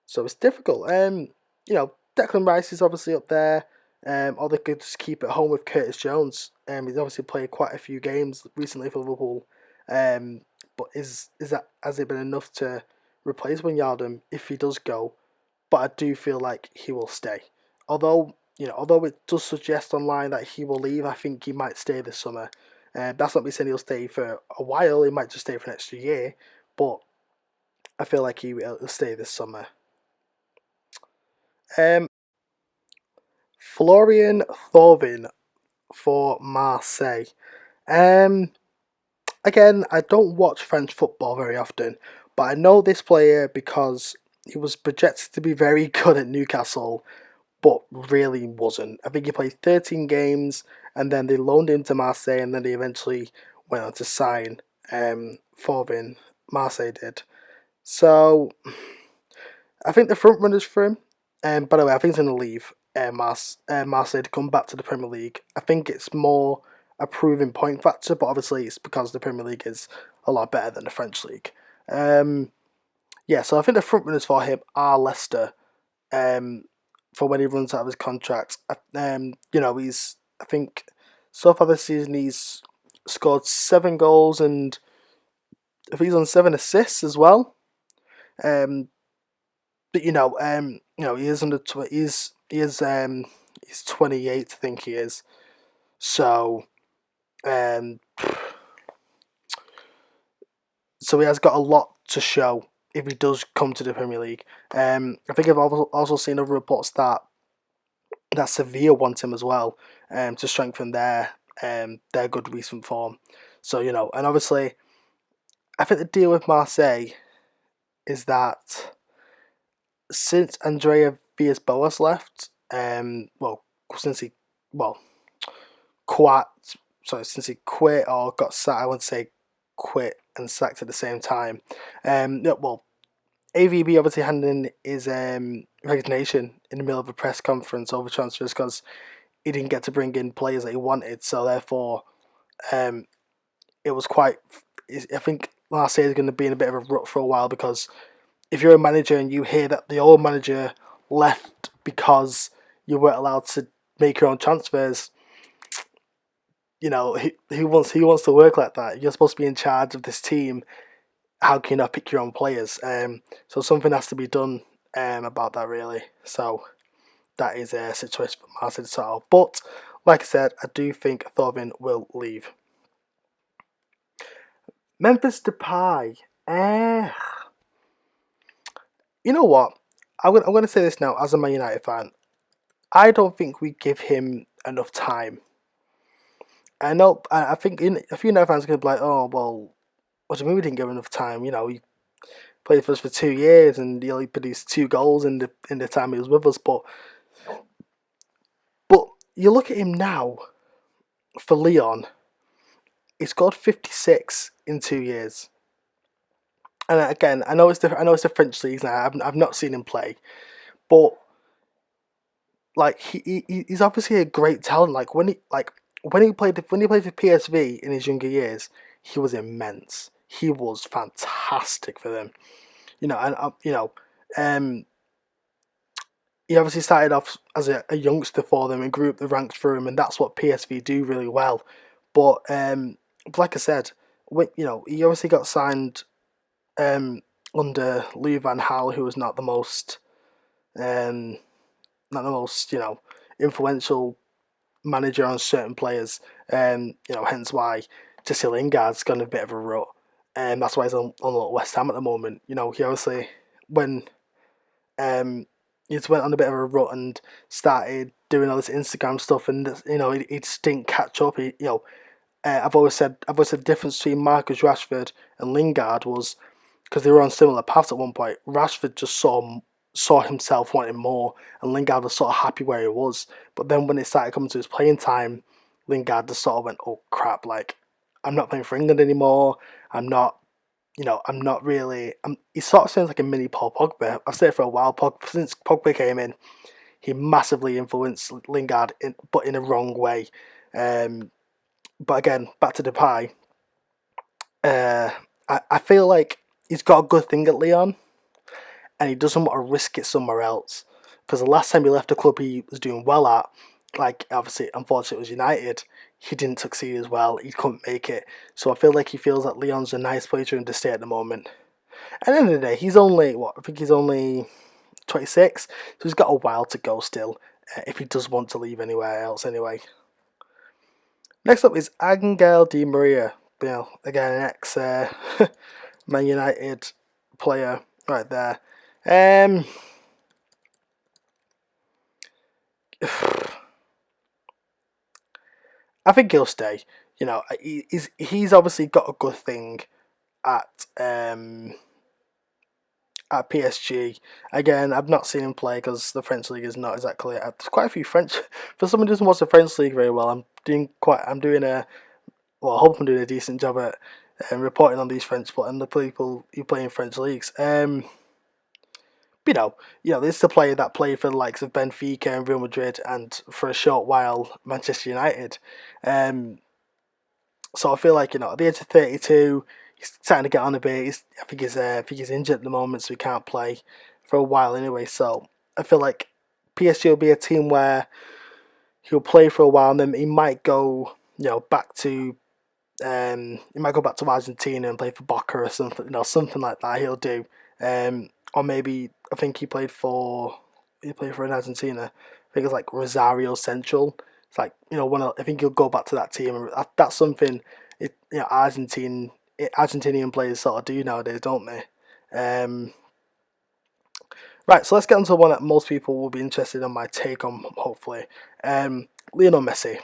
So it's difficult. Declan Rice is obviously up there. Or they could just keep it home with Curtis Jones. He's obviously played quite a few games recently for Liverpool. But has it been enough to replace Wijnaldum if he does go? But I do feel like he will stay. Although it does suggest online that he will leave, I think he might stay this summer. That's not me saying he'll stay for a while. He might just stay for an extra year. But I feel like he will stay this summer. Um, Florian Thauvin for Marseille. Um, Again, I don't watch French football very often, but I know this player because he was projected to be very good at Newcastle, but really wasn't. I think he played 13 games, and then they loaned him to Marseille, and then they eventually went on to sign Thauvin. Marseille did. So I think the front runners for him. By the way, I think he's going to leave Marseille to come back to the Premier League. I think it's more a proven point factor, but obviously it's because the Premier League is a lot better than the French league. Yeah, so I think the front runners for him are Leicester. For when he runs out of his contract, he's I think so far this season he's scored 7 goals and I think he's on 7 assists as well. Um, but he is under he's 28, I think he is. So um, so he has got a lot to show if he does come to the Premier League. I think I've also seen other reports that Sevilla want him as well, to strengthen their good recent form. So and obviously, I think the deal with Marseille is that since Andrea Villas-Boas left, since he well quit, since he quit or got sacked, I would say quit and sacked at the same time. AVB obviously handed in his resignation in the middle of a press conference over transfers because he didn't get to bring in players that he wanted. So therefore, um, it was quite. I think Marseille is going to be in a bit of a rut for a while because if you're a manager and you hear that the old manager left because you weren't allowed to make your own transfers, who wants to work like that? You're supposed to be in charge of this team. How can you not pick your own players? So something has to be done about that really. So that is a situation for Marseille to solve. But like I said, I do think Thorvin will leave. Memphis Depay. You know what? I'm going to say this now as a Man United fan. I don't think we give him enough time. I think a few United fans are going to be like, oh, well, what do you mean we didn't give him enough time? He played for us for 2 years and he only produced 2 goals in the time he was with us. But you look at him now for Lyon, he scored 56 in 2 years. And again, I know it's the French leagues now. I've not seen him play, but like he's obviously a great talent. Like when he played for PSV in his younger years, he was immense. He was fantastic for them. Um, he obviously started off as a youngster for them and grew up the ranks through him, and that's what PSV do really well. But like I said, he obviously got signed under Louis van Gaal, who was um, not the most influential manager on certain players. Hence why Jesse Lingard's gone a bit of a rut, and that's why he's on West Ham at the moment. He obviously when he just went on a bit of a rut and started doing all this Instagram stuff, and he just didn't catch up. I've always said the difference between Marcus Rashford and Lingard was because they were on similar paths at one point. Rashford just saw himself wanting more, and Lingard was sort of happy where he was. But then when it started coming to his playing time, Lingard just sort of went, "Oh crap! Like I'm not playing for England anymore. I'm not." I'm not really. He sort of sounds like a mini Paul Pogba. I've said it for a while. Since Pogba came in, he massively influenced Lingard, but in a wrong way. But again, back to Depay. I feel like he's got a good thing at Lyon, and he doesn't want to risk it somewhere else. Because the last time he left a club he was doing well at, like obviously, unfortunately, it was United, he didn't succeed as well. He couldn't make it. So I feel like he feels that Lyon's a nice place for him to stay at the moment. At the end of the day, he's only, I think he's only 26, so he's got a while to go still, if he does want to leave anywhere else anyway. Next up is Angel Di Maria. Again, an ex Man United player right there. I think he'll stay. He's obviously got a good thing at at PSG. Again, I've not seen him play because the French league is not exactly. There's quite a few French. For someone who doesn't watch the French league very well, I'm doing a. Well, I hope I'm doing a decent job at reporting on these French and the people who play in French leagues. This is a player that played for the likes of Benfica and Real Madrid, and for a short while Manchester United. So I feel like at the age of 32, he's starting to get on a bit. I think he's injured at the moment, so he can't play for a while anyway. So I feel like PSG will be a team where he'll play for a while, and then he might go, back to he might go back to Argentina and play for Boca or something, something like that. He'll do, or maybe I think he played for in Argentina. I think it's like Rosario Central. It's like I think he'll go back to that team. That's something Argentinian players sort of do nowadays, don't they? Right, so let's get into one that most people will be interested in my take on. Hopefully, Lionel Messi.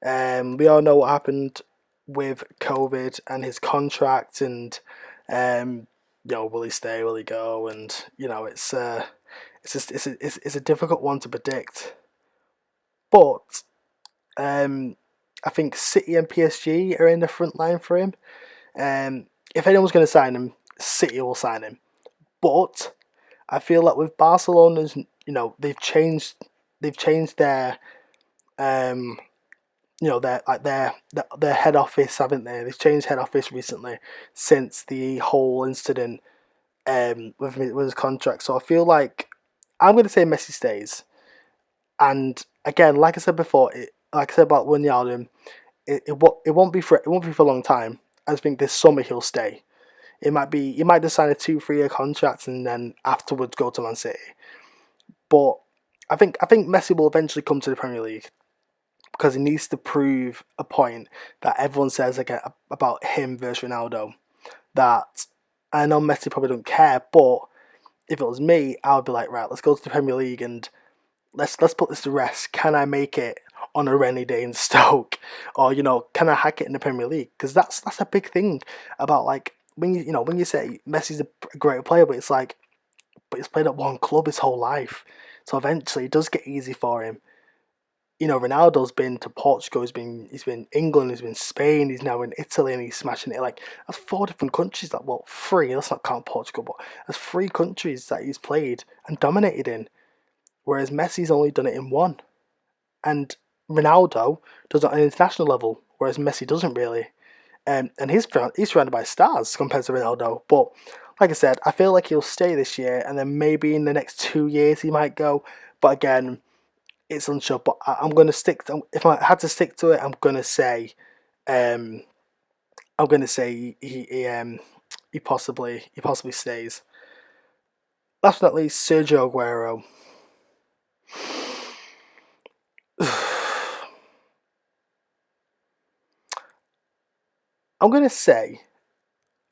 We all know what happened with COVID and his contract, and will he stay? Will he go? And it's a difficult one to predict. But I think City and PSG are in the front line for him. If anyone's going to sign him, City will sign him. But I feel like with Barcelona's, they've changed their their head office, haven't they? They've changed head office recently since the whole incident with his contract. So I feel like I'm going to say Messi stays. And again, like I said before, like I said about Wijnaldum, it won't be for a long time. I just think this summer he'll stay. He might just sign a 2-3 year contract and then afterwards go to Man City. But I think Messi will eventually come to the Premier League, because he needs to prove a point that everyone says again about him versus Ronaldo. That I know Messi probably don't care, but if it was me, I would be like, right, let's go to the Premier League and let's put this to rest. Can I make it on a rainy day in Stoke, or can I hack it in the Premier League? Because that's a big thing about, like, when you say Messi's a great player, but it's like, but he's played at one club his whole life, so eventually it does get easy for him. Ronaldo's been to Portugal, he's been England, he's been Spain, he's now in Italy, and he's smashing it. Like, that's 4 different countries. Well, 3. Let's not count Portugal, but there's 3 countries that he's played and dominated in. Whereas Messi's only done it in 1, and Ronaldo does it on an international level, whereas Messi doesn't really. And he's surrounded by stars compared to Ronaldo. But like I said, I feel like he'll stay this year, and then maybe in the next 2 years he might go. But again, it's unsure. But I'm going to stick. If I had to stick to it, I'm going to say, he possibly stays. Last but not least, Sergio Aguero. I'm going to say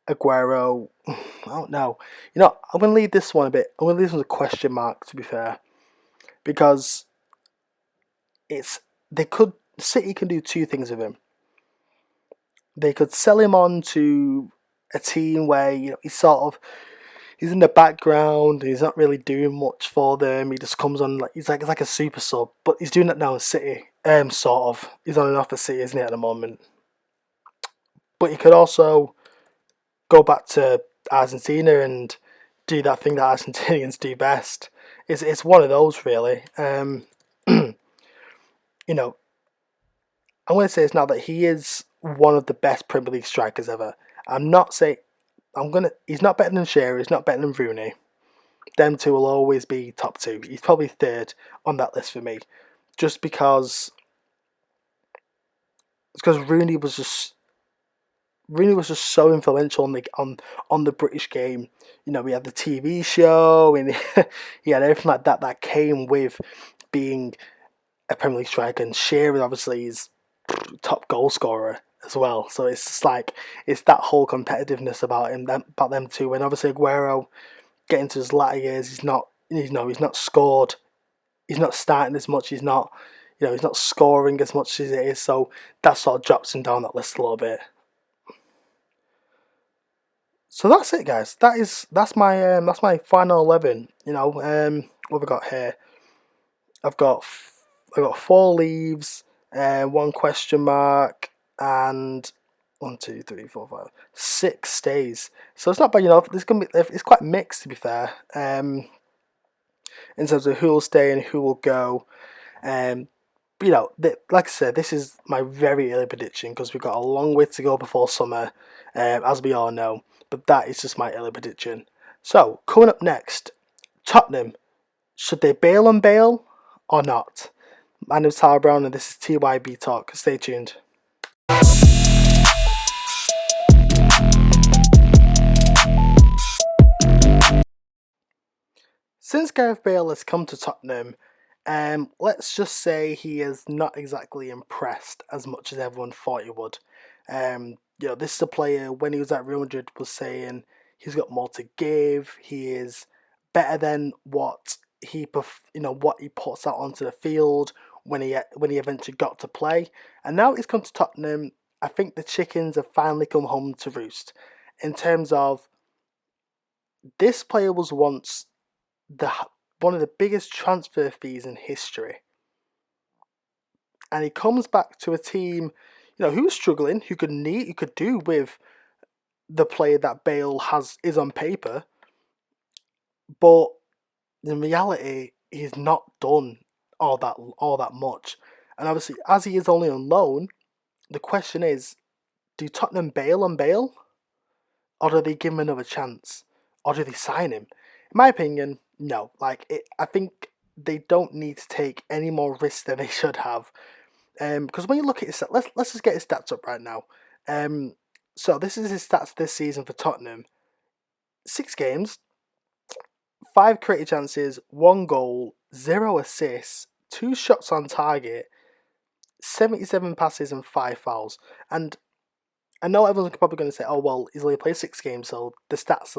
Aguero. I don't know. I'm going to leave this one a bit. I'm going to leave this one a question mark, to be fair, because City can do 2 things with him. They could sell him on to a team where he's in the background. He's not really doing much for them. He just comes on he's like a super sub. But he's doing that now in City. Sort of. He's on and off for City, isn't he, at the moment? But he could also go back to Argentina and do that thing that Argentinians do best. It's one of those, really. I'm going to say it's now that he is one of the best Premier League strikers ever. I'm not saying he's not better than Shearer, he's not better than Rooney. Them 2 will always be top 2. He's probably 3rd on that list for me, just because Rooney was just so influential on the British game. We had the TV show, and he had everything like that came with being a Premier League striker. And Shearer obviously is top goal scorer as well. So it's just like, it's that whole competitiveness about them 2. And obviously Aguero, getting to his latter years, he's not scored. He's not starting as much. He's not scoring as much as it is. So that sort of drops him down that list a little bit. So that's it, guys. That's my final 11. What have I got here? I've got 4 leaves, 1 question mark, and 1, 2, 3, 4, 5, 6 stays. So it's not bad. It's quite mixed, to be fair. In terms of who will stay and who will go. like I said, this is my very early prediction because we've got a long way to go before summer, as we all know. But that is just my early prediction. So, coming up next, Tottenham. Should they bail on Bale or not? My name's Tyler Brown and this is TYB Talk. Stay tuned. Since Gareth Bale has come to Tottenham, let's just say he has not exactly impressed as much as everyone thought he would. This is a player when he was at Real Madrid was saying he's got more to give. He is better than what what he puts out onto the field when he eventually got to play. And now he's come to Tottenham. I think the chickens have finally come home to roost. In terms of this player was once the one of the biggest transfer fees in history, and he comes back to a team, who was struggling, who could do with the player that Bale is on paper, but in reality, he's not done all that much. And obviously, as he is only on loan, the question is, do Tottenham bail on Bale, or do they give him another chance, or do they sign him? In my opinion, no. I think they don't need to take any more risks than they should have. Because when you look at his stats, let's just get his stats up right now. So this is his stats this season for Tottenham. 6 games, 5 created chances, 1 goal, 0 assists, 2 shots on target, 77 passes and 5 fouls. And I know everyone's probably going to say, "Oh well, he's only played 6 games, so the stats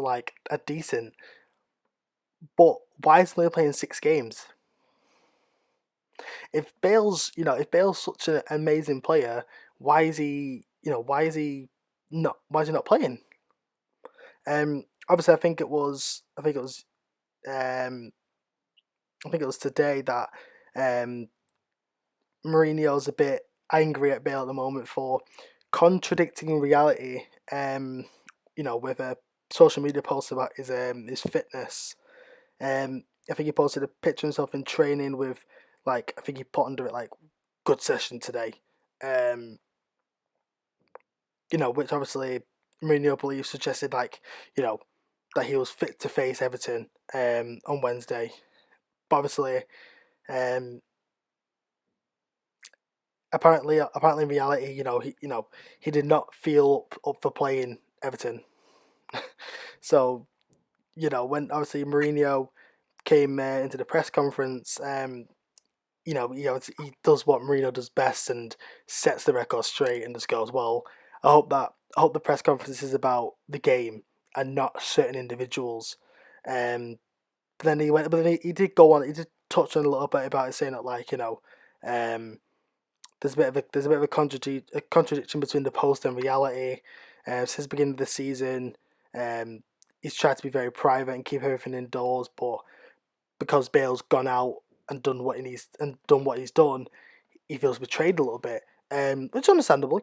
are decent." But why is he only playing 6 games? If Bale's such an amazing player, why is he not playing? Obviously, um, I think it was today that Mourinho's a bit angry at Bale at the moment for contradicting reality. With a social media post about his fitness. I think he posted a picture of himself in training with, I think he put under it good session today. Which obviously Mourinho believes suggested that he was fit to face Everton on Wednesday. But obviously, um, apparently in reality, he did not feel up for playing Everton. So when obviously Mourinho came into the press conference, he does what Mourinho does best and sets the record straight and just goes, well, I hope the press conference is about the game and not certain individuals. But then he did go on. He did touch on a little bit about it, saying that there's a bit of a contradiction between the post and reality. Since the beginning of the season, he's tried to be very private and keep everything indoors, but because Bale's gone out and done what he's done, he feels betrayed a little bit. Which is understandable.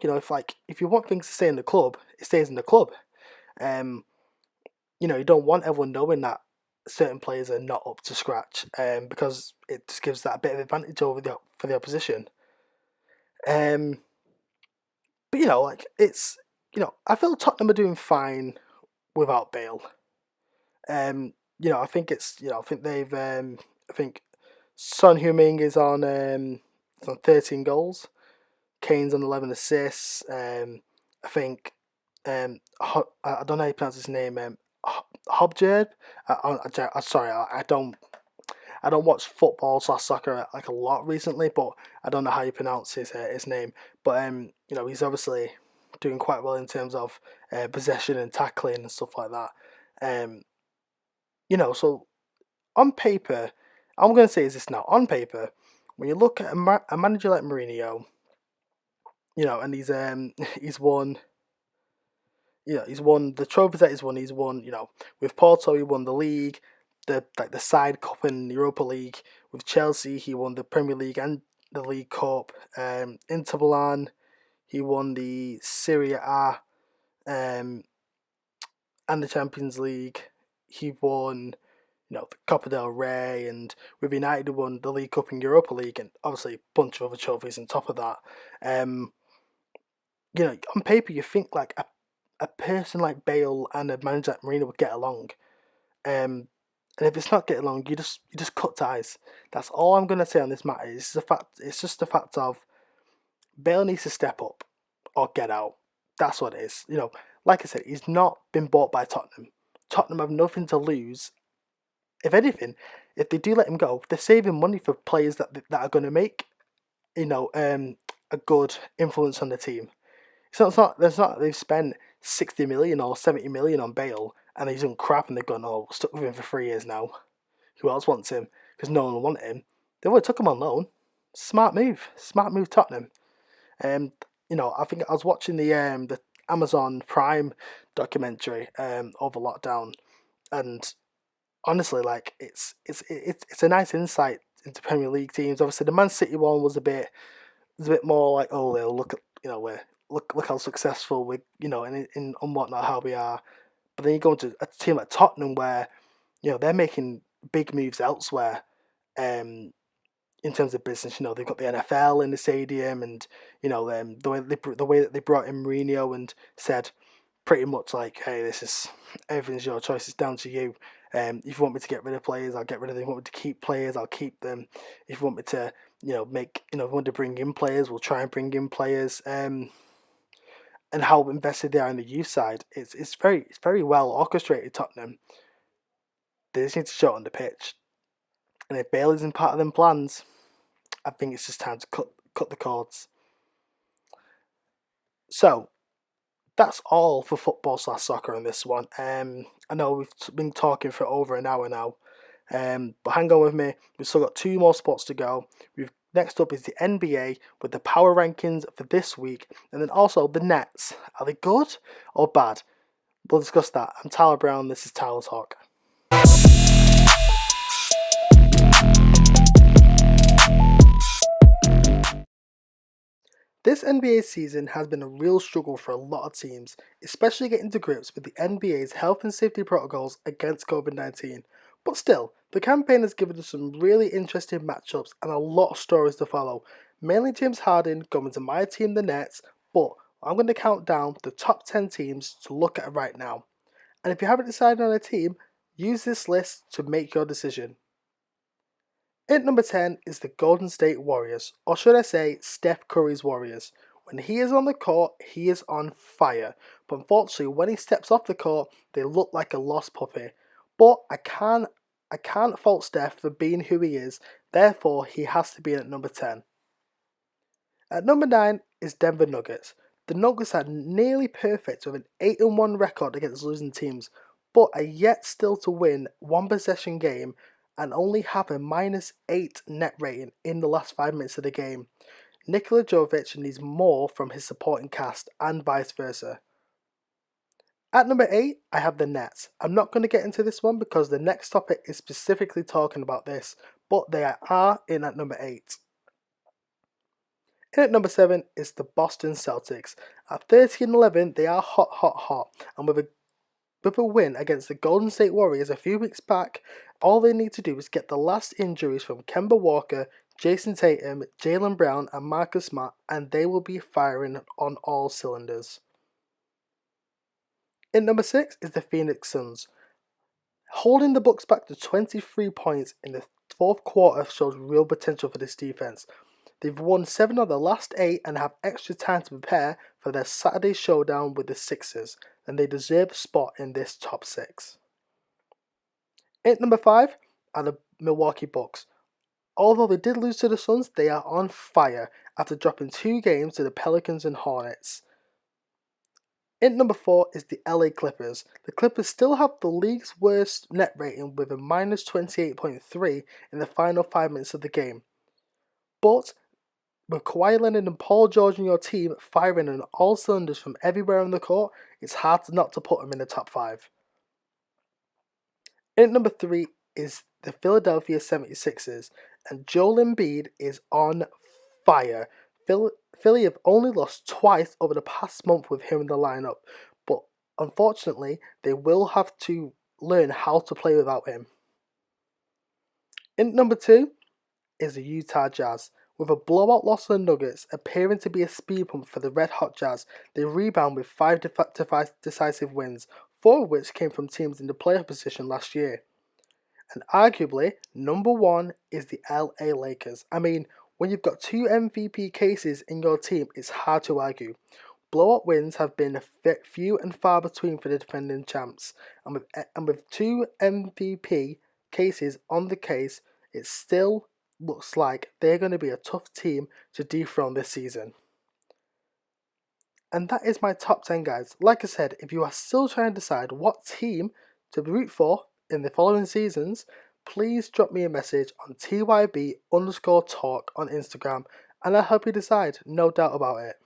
If you want things to stay in the club, it stays in the club. You don't want everyone knowing that certain players are not up to scratch, because it just gives that a bit of advantage for the opposition. But it's I feel Tottenham are doing fine without Bale. I think I think they've I think Son Heung-min is on 13 goals. Kane's on 11 assists. I think I don't know how you pronounce his name. Hobjerb. Sorry, I don't watch football / soccer a lot recently, but I don't know how you pronounce his name. But he's obviously doing quite well in terms of possession and tackling and stuff like that. So on paper, I'm going to say is this now. On paper, when you look at a manager like Mourinho, and he's won. He's won the trophies that he's won. He's won, with Porto, he won the league, the side cup and Europa League. With Chelsea, he won the Premier League and the League Cup. Inter Milan, he won the Serie A, and the Champions League. He won the Copa del Rey, and with United won the League Cup and Europa League, and obviously a bunch of other trophies on top of that. Um, on paper you think like a person like Bale and a manager like Mourinho would get along. Um, and if it's not getting along, you just cut ties. That's all I'm gonna say on this matter. It's just the fact of Bale needs to step up or get out. That's what it is. Like I said, he's not been bought by Tottenham. Tottenham have nothing to lose. If anything, if they do let him go, they're saving money for players that are going to make a good influence on the team. So they've spent 60 million or 70 million on Bale and he's done crap and they've gone, oh, stuck with him for 3 years now. Who else wants him? Because no one will want him. They would have took him on loan. Smart move, Tottenham. I think I was watching the Amazon Prime documentary over lockdown, and honestly, like it's a nice insight into Premier League teams. Obviously, the Man City one was a bit more like, oh, look at look how successful we and whatnot how we are. But then you go into a team like Tottenham where they're making big moves elsewhere. In terms of business, they've got the NFL in the stadium, and the way that they brought in Mourinho and said pretty much like, hey, this is everything's your choice. It's down to you. If you want me to get rid of players, I'll get rid of them. If you want me to keep players, I'll keep them. If you want me to, if you want to bring in players, we'll try and bring in players. And how invested they are in the youth side, it's very well orchestrated. Tottenham, they just need to show it on the pitch. And if Bale isn't part of them plans, I think it's just time to cut the cords. So that's all for football/soccer in this one. I know we've been talking for over an hour now, but hang on with me. We've still got 2 more spots to go. Next up is the NBA with the power rankings for this week, and then also the Nets. Are they good or bad? We'll discuss that. I'm Tyler Brown. This is Tyler Talk. This NBA season has been a real struggle for a lot of teams, especially getting to grips with the NBA's health and safety protocols against COVID-19. But still, the campaign has given us some really interesting matchups and a lot of stories to follow. Mainly James Harden going to my team, the Nets, but I'm going to count down the top 10 teams to look at right now. And if you haven't decided on a team, use this list to make your decision. At number 10 is the Golden State Warriors, or should I say Steph Curry's Warriors. When he is on the court, he is on fire. But unfortunately, when he steps off the court, they look like a lost puppy. But I can't fault Steph for being who he is, therefore he has to be at number 10. At number 9 is Denver Nuggets. The Nuggets are nearly perfect with an 8-1 record against losing teams, but are yet still to win one possession game and only have a -8 net rating in the last 5 minutes of the game. Nikola Jovic needs more from his supporting cast and vice versa. At number 8, I have the Nets. I'm not going to get into this one because the next topic is specifically talking about this, but they are in at number 8. In at number 7 is the Boston Celtics. At 30-11, they are hot, and with a win against the Golden State Warriors a few weeks back, all they need to do is get the last injuries from Kemba Walker, Jason Tatum, Jaylen Brown, and Marcus Smart, and they will be firing on all cylinders. In number 6 is the Phoenix Suns. Holding the Bucks back to 23 points in the fourth quarter shows real potential for this defense. They've won 7 of the last 8 and have extra time to prepare for their Saturday showdown with the Sixers, and they deserve a spot in this top 6. At number 5 are the Milwaukee Bucks. Although they did lose to the Suns, they are on fire after dropping 2 games to the Pelicans and Hornets. At number 4 is the LA Clippers. The Clippers still have the league's worst net rating with a -28.3 in the final 5 minutes of the game. But with Kawhi Leonard and Paul George in your team firing on all cylinders from everywhere on the court, it's hard not to put them in the top 5. In number 3 is the Philadelphia 76ers, and Joel Embiid is on fire. Philly have only lost twice over the past month with him in the lineup, but unfortunately, they will have to learn how to play without him. In number 2 is the Utah Jazz. With a blowout loss to the Nuggets appearing to be a speed bump for the Red Hot Jazz, they rebound with 5 decisive wins, 4 of which came from teams in the playoff position last year. And arguably, number 1 is the LA Lakers. I mean, when you've got 2 MVP cases in your team, it's hard to argue. Blowout wins have been few and far between for the defending champs, and with 2 MVP cases on the case, it still looks like they're going to be a tough team to dethrone this season. And that is my top 10, guys. Like I said, if you are still trying to decide what team to root for in the following seasons, please drop me a message on TYB_talk on Instagram and I'll help you decide, no doubt about it.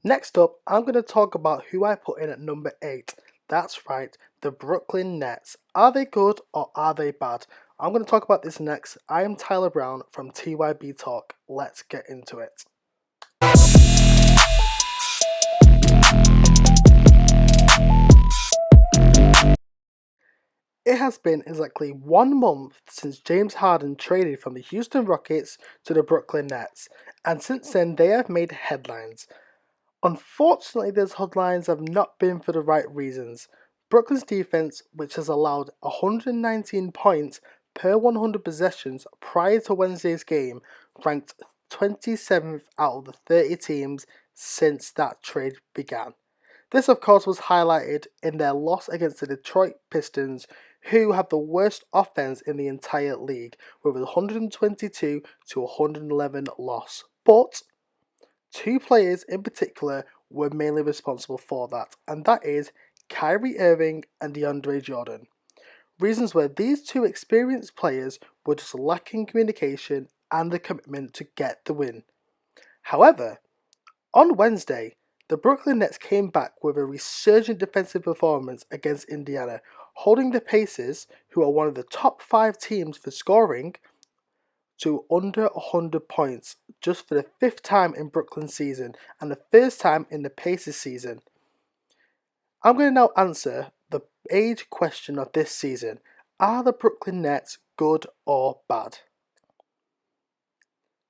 Next up, I'm going to talk about who I put in at number 8. That's right, the Brooklyn Nets. Are they good or are they bad? I'm going to talk about this next. I am Tyler Brown from TYB Talk. Let's get into it. It has been exactly 1 month since James Harden traded from the Houston Rockets to the Brooklyn Nets, and since then they have made headlines. Unfortunately, those headlines have not been for the right reasons. Brooklyn's defense, which has allowed 119 points per 100 possessions prior to Wednesday's game, ranked 27th out of the 30 teams since that trade began. This, of course, was highlighted in their loss against the Detroit Pistons, who have the worst offense in the entire league, with a 122 to 111 loss. But 2 players in particular were mainly responsible for that, and that is Kyrie Irving and DeAndre Jordan. Reasons where these 2 experienced players were just lacking communication and the commitment to get the win. However, on Wednesday, the Brooklyn Nets came back with a resurgent defensive performance against Indiana, holding the Pacers, who are one of the top 5 teams for scoring, to under 100 points, just for the 5th time in Brooklyn's season and the 1st time in the Pacers season. I'm going to now answer the age question of this season. Are the Brooklyn Nets good or bad?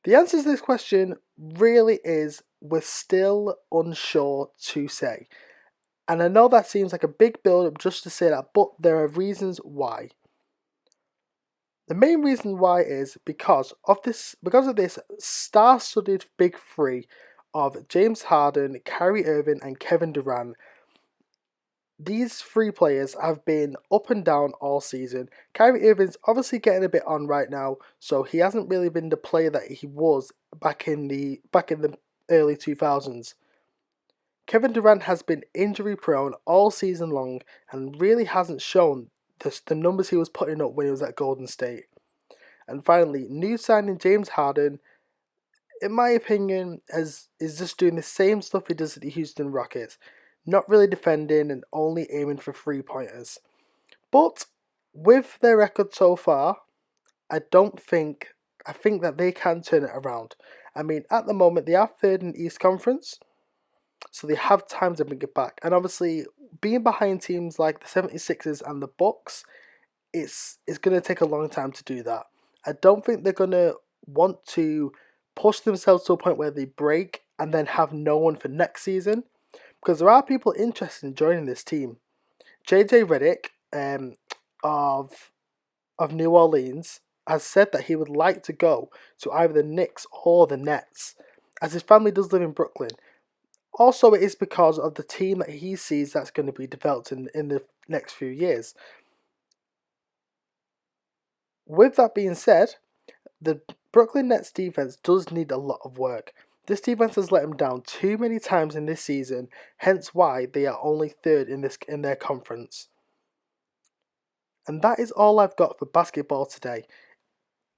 The answer to this question really is we're still unsure to say. And I know that seems like a big build-up just to say that, but there are reasons why. The main reason why is because of this star-studded big 3 of James Harden, Kyrie Irving and Kevin Durant. These 3 players have been up and down all season. Kyrie Irving's obviously getting a bit on right now, so he hasn't really been the player that he was back in the early 2000s. Kevin Durant has been injury prone all season long and really hasn't shown the numbers he was putting up when he was at Golden State. And finally, new signing James Harden, in my opinion, is just doing the same stuff he does at the Houston Rockets. Not really defending and only aiming for 3-pointers. But with their record so far, I think that they can turn it around. I mean, at the moment, they are 3rd in the East Conference, so they have time to bring it back. And obviously, being behind teams like the 76ers and the Bucks, it's going to take a long time to do that. I don't think they're going to want to push themselves to a point where they break and then have no one for next season, because there are people interested in joining this team. JJ Redick of New Orleans has said that he would like to go to either the Knicks or the Nets, as his family does live in Brooklyn. Also, it is because of the team that he sees that's going to be developed in the next few years. With that being said, the Brooklyn Nets defense does need a lot of work. This defense has let them down too many times in this season, hence why they are only 3rd in their conference. And that is all I've got for basketball today.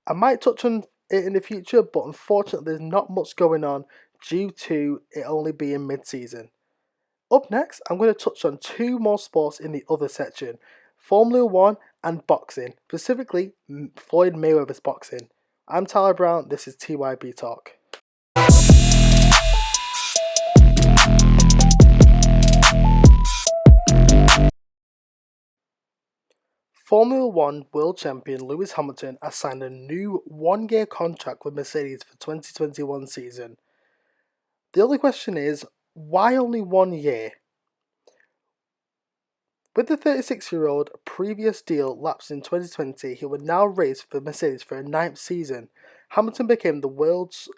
I might touch on it in the future, but unfortunately there's not much going on due to it only being mid-season. Up next, I'm going to touch on 2 more sports in the other section, Formula 1 and boxing, specifically Floyd Mayweather's boxing. I'm Tyler Brown, this is TYB Talk. Formula One world champion Lewis Hamilton has signed a new one-year contract with Mercedes for 2021 season. The only question is, why only 1 year? With the 36-year-old previous deal lapsed in 2020, he would now race for Mercedes for a ninth season. Hamilton became the world's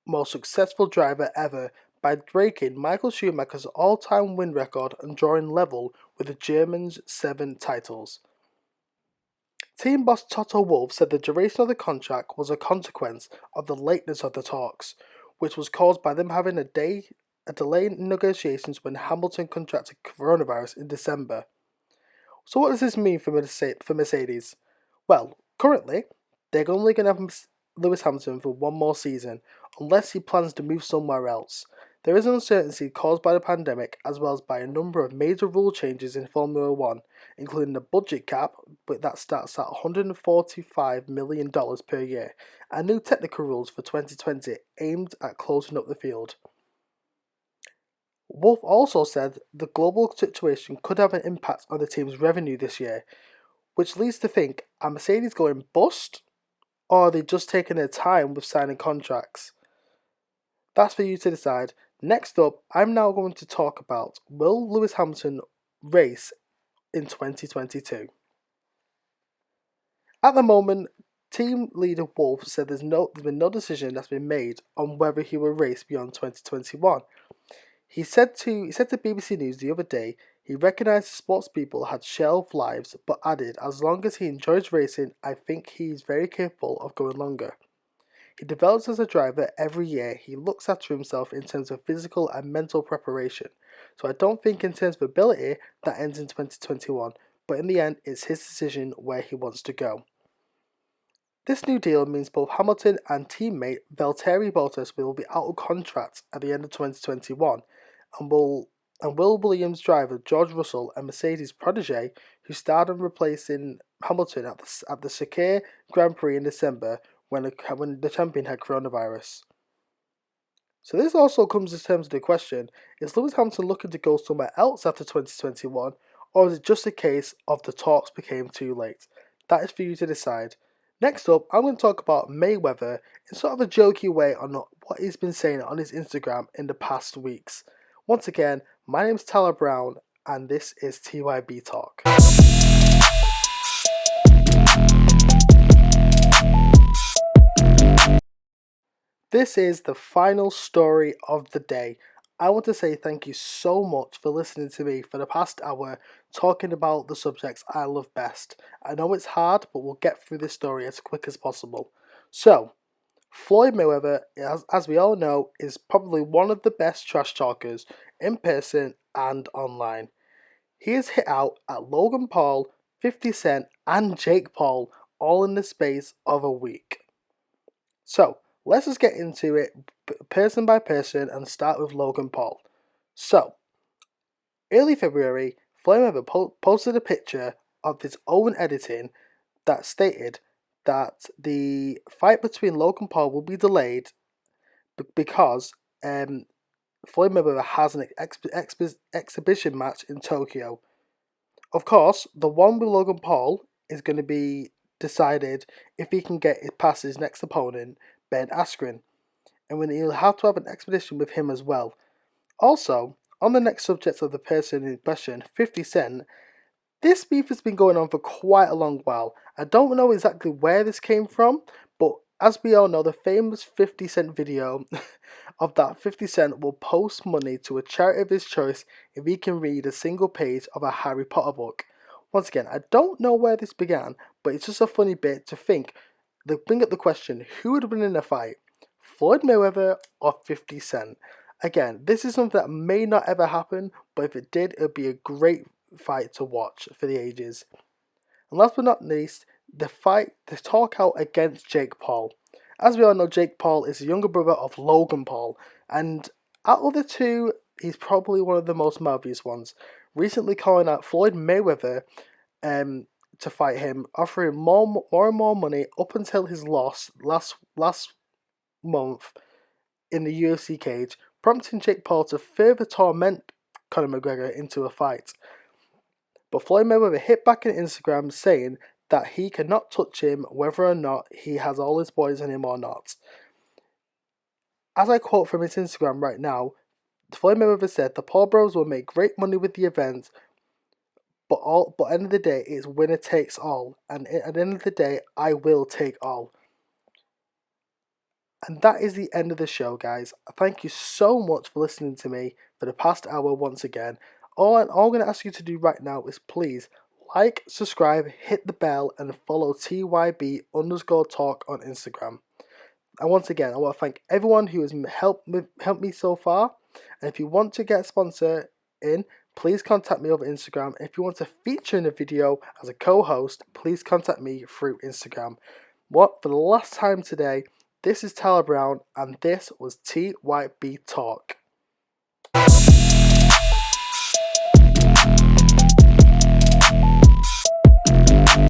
most successful driver ever by breaking Michael Schumacher's all-time win record and drawing level with the German's 7 titles. Team boss Toto Wolff said the duration of the contract was a consequence of the lateness of the talks, which was caused by them having a delay in negotiations when Hamilton contracted coronavirus in December. So what does this mean for Mercedes? Well, currently, they're only going to have Lewis Hamilton for one more season, unless he plans to move somewhere else. There is uncertainty caused by the pandemic, as well as by a number of major rule changes in Formula One, including the budget cap, but that starts at $145 million per year, and new technical rules for 2020 aimed at closing up the field. Wolff also said the global situation could have an impact on the team's revenue this year, which leads to think, are Mercedes going bust? Or are they just taking their time with signing contracts? That's for you to decide. Next up, I'm now going to talk about, will Lewis Hamilton race in 2022? At the moment, team leader Wolff said there's been no decision that's been made on whether he will race beyond 2021. He said to BBC News the other day he recognised sports people had shelved lives, but added, as long as he enjoys racing, I think he's very capable of going longer. He develops as a driver every year. He looks after himself in terms of physical and mental preparation. So I don't think in terms of ability that ends in 2021, but in the end it's his decision where he wants to go. This new deal means both Hamilton and teammate Valtteri Bottas will be out of contract at the end of 2021, and Will Williams driver George Russell, a Mercedes protege who starred in replacing Hamilton at the Sakhir Grand Prix in December when the champion had coronavirus. So this also comes in terms of the question, is Lewis Hamilton looking to go somewhere else after 2021, or is it just a case of the talks became too late? That is for you to decide. Next up, I'm going to talk about Mayweather in sort of a jokey way on what he's been saying on his Instagram in the past weeks. Once again, my name is Tyler Brown, and this is TYB Talk. This is the final story of the day. I want to say thank you so much for listening to me for the past hour talking about the subjects I love best. I know it's hard, but we'll get through this story as quick as possible. So, Floyd Mayweather, as we all know, is probably one of the best trash talkers in person and online. He has hit out at Logan Paul, 50 Cent, and Jake Paul all in the space of a week. So, let's just get into it person by person and start with Logan Paul. So, early February, Floyd Mayweather posted a picture of his own editing that stated that the fight between Logan Paul will be delayed because Floyd Mayweather has an exhibition match in Tokyo. Of course, the one with Logan Paul is going to be decided if he can get it past his next opponent, Ben Askren, and when he'll have to have an expedition with him as well. Also, on the next subject of the person in question, 50 Cent, this beef has been going on for quite a long while. I don't know exactly where this came from, but as we all know, the famous 50 Cent video of that 50 Cent will post money to a charity of his choice if he can read a single page of a Harry Potter book. Once again, I don't know where this began, but it's just a funny bit to think. They bring up the question, who would win in a fight? Floyd Mayweather or 50 Cent? Again, this is something that may not ever happen, but if it did, it would be a great fight to watch for the ages. And last but not least, the talk out against Jake Paul. As we all know, Jake Paul is the younger brother of Logan Paul, and out of the two, he's probably one of the most obvious ones. Recently calling out Floyd Mayweather to fight him, offering more and more money up until his loss last month in the UFC cage, prompting Jake Paul to further torment Conor McGregor into a fight. But Floyd Mayweather hit back on Instagram saying that he cannot touch him whether or not he has all his boys on him or not. As I quote from his Instagram right now, Floyd Mayweather said the Paul Bros will make great money with the event, but at the end of the day, it's winner takes all, and at the end of the day, I will take all. And that is the end of the show, guys. Thank you so much for listening to me for the past hour once again. All I'm going to ask you to do right now is please like, subscribe, hit the bell, and follow TYB_talk on Instagram. And once again, I want to thank everyone who has helped me so far. And if you want to get a sponsor in, please contact me over Instagram. If you want to feature in a video as a co-host, please contact me through Instagram. For the last time today, this is Tyler Brown, and this was TYB Talk.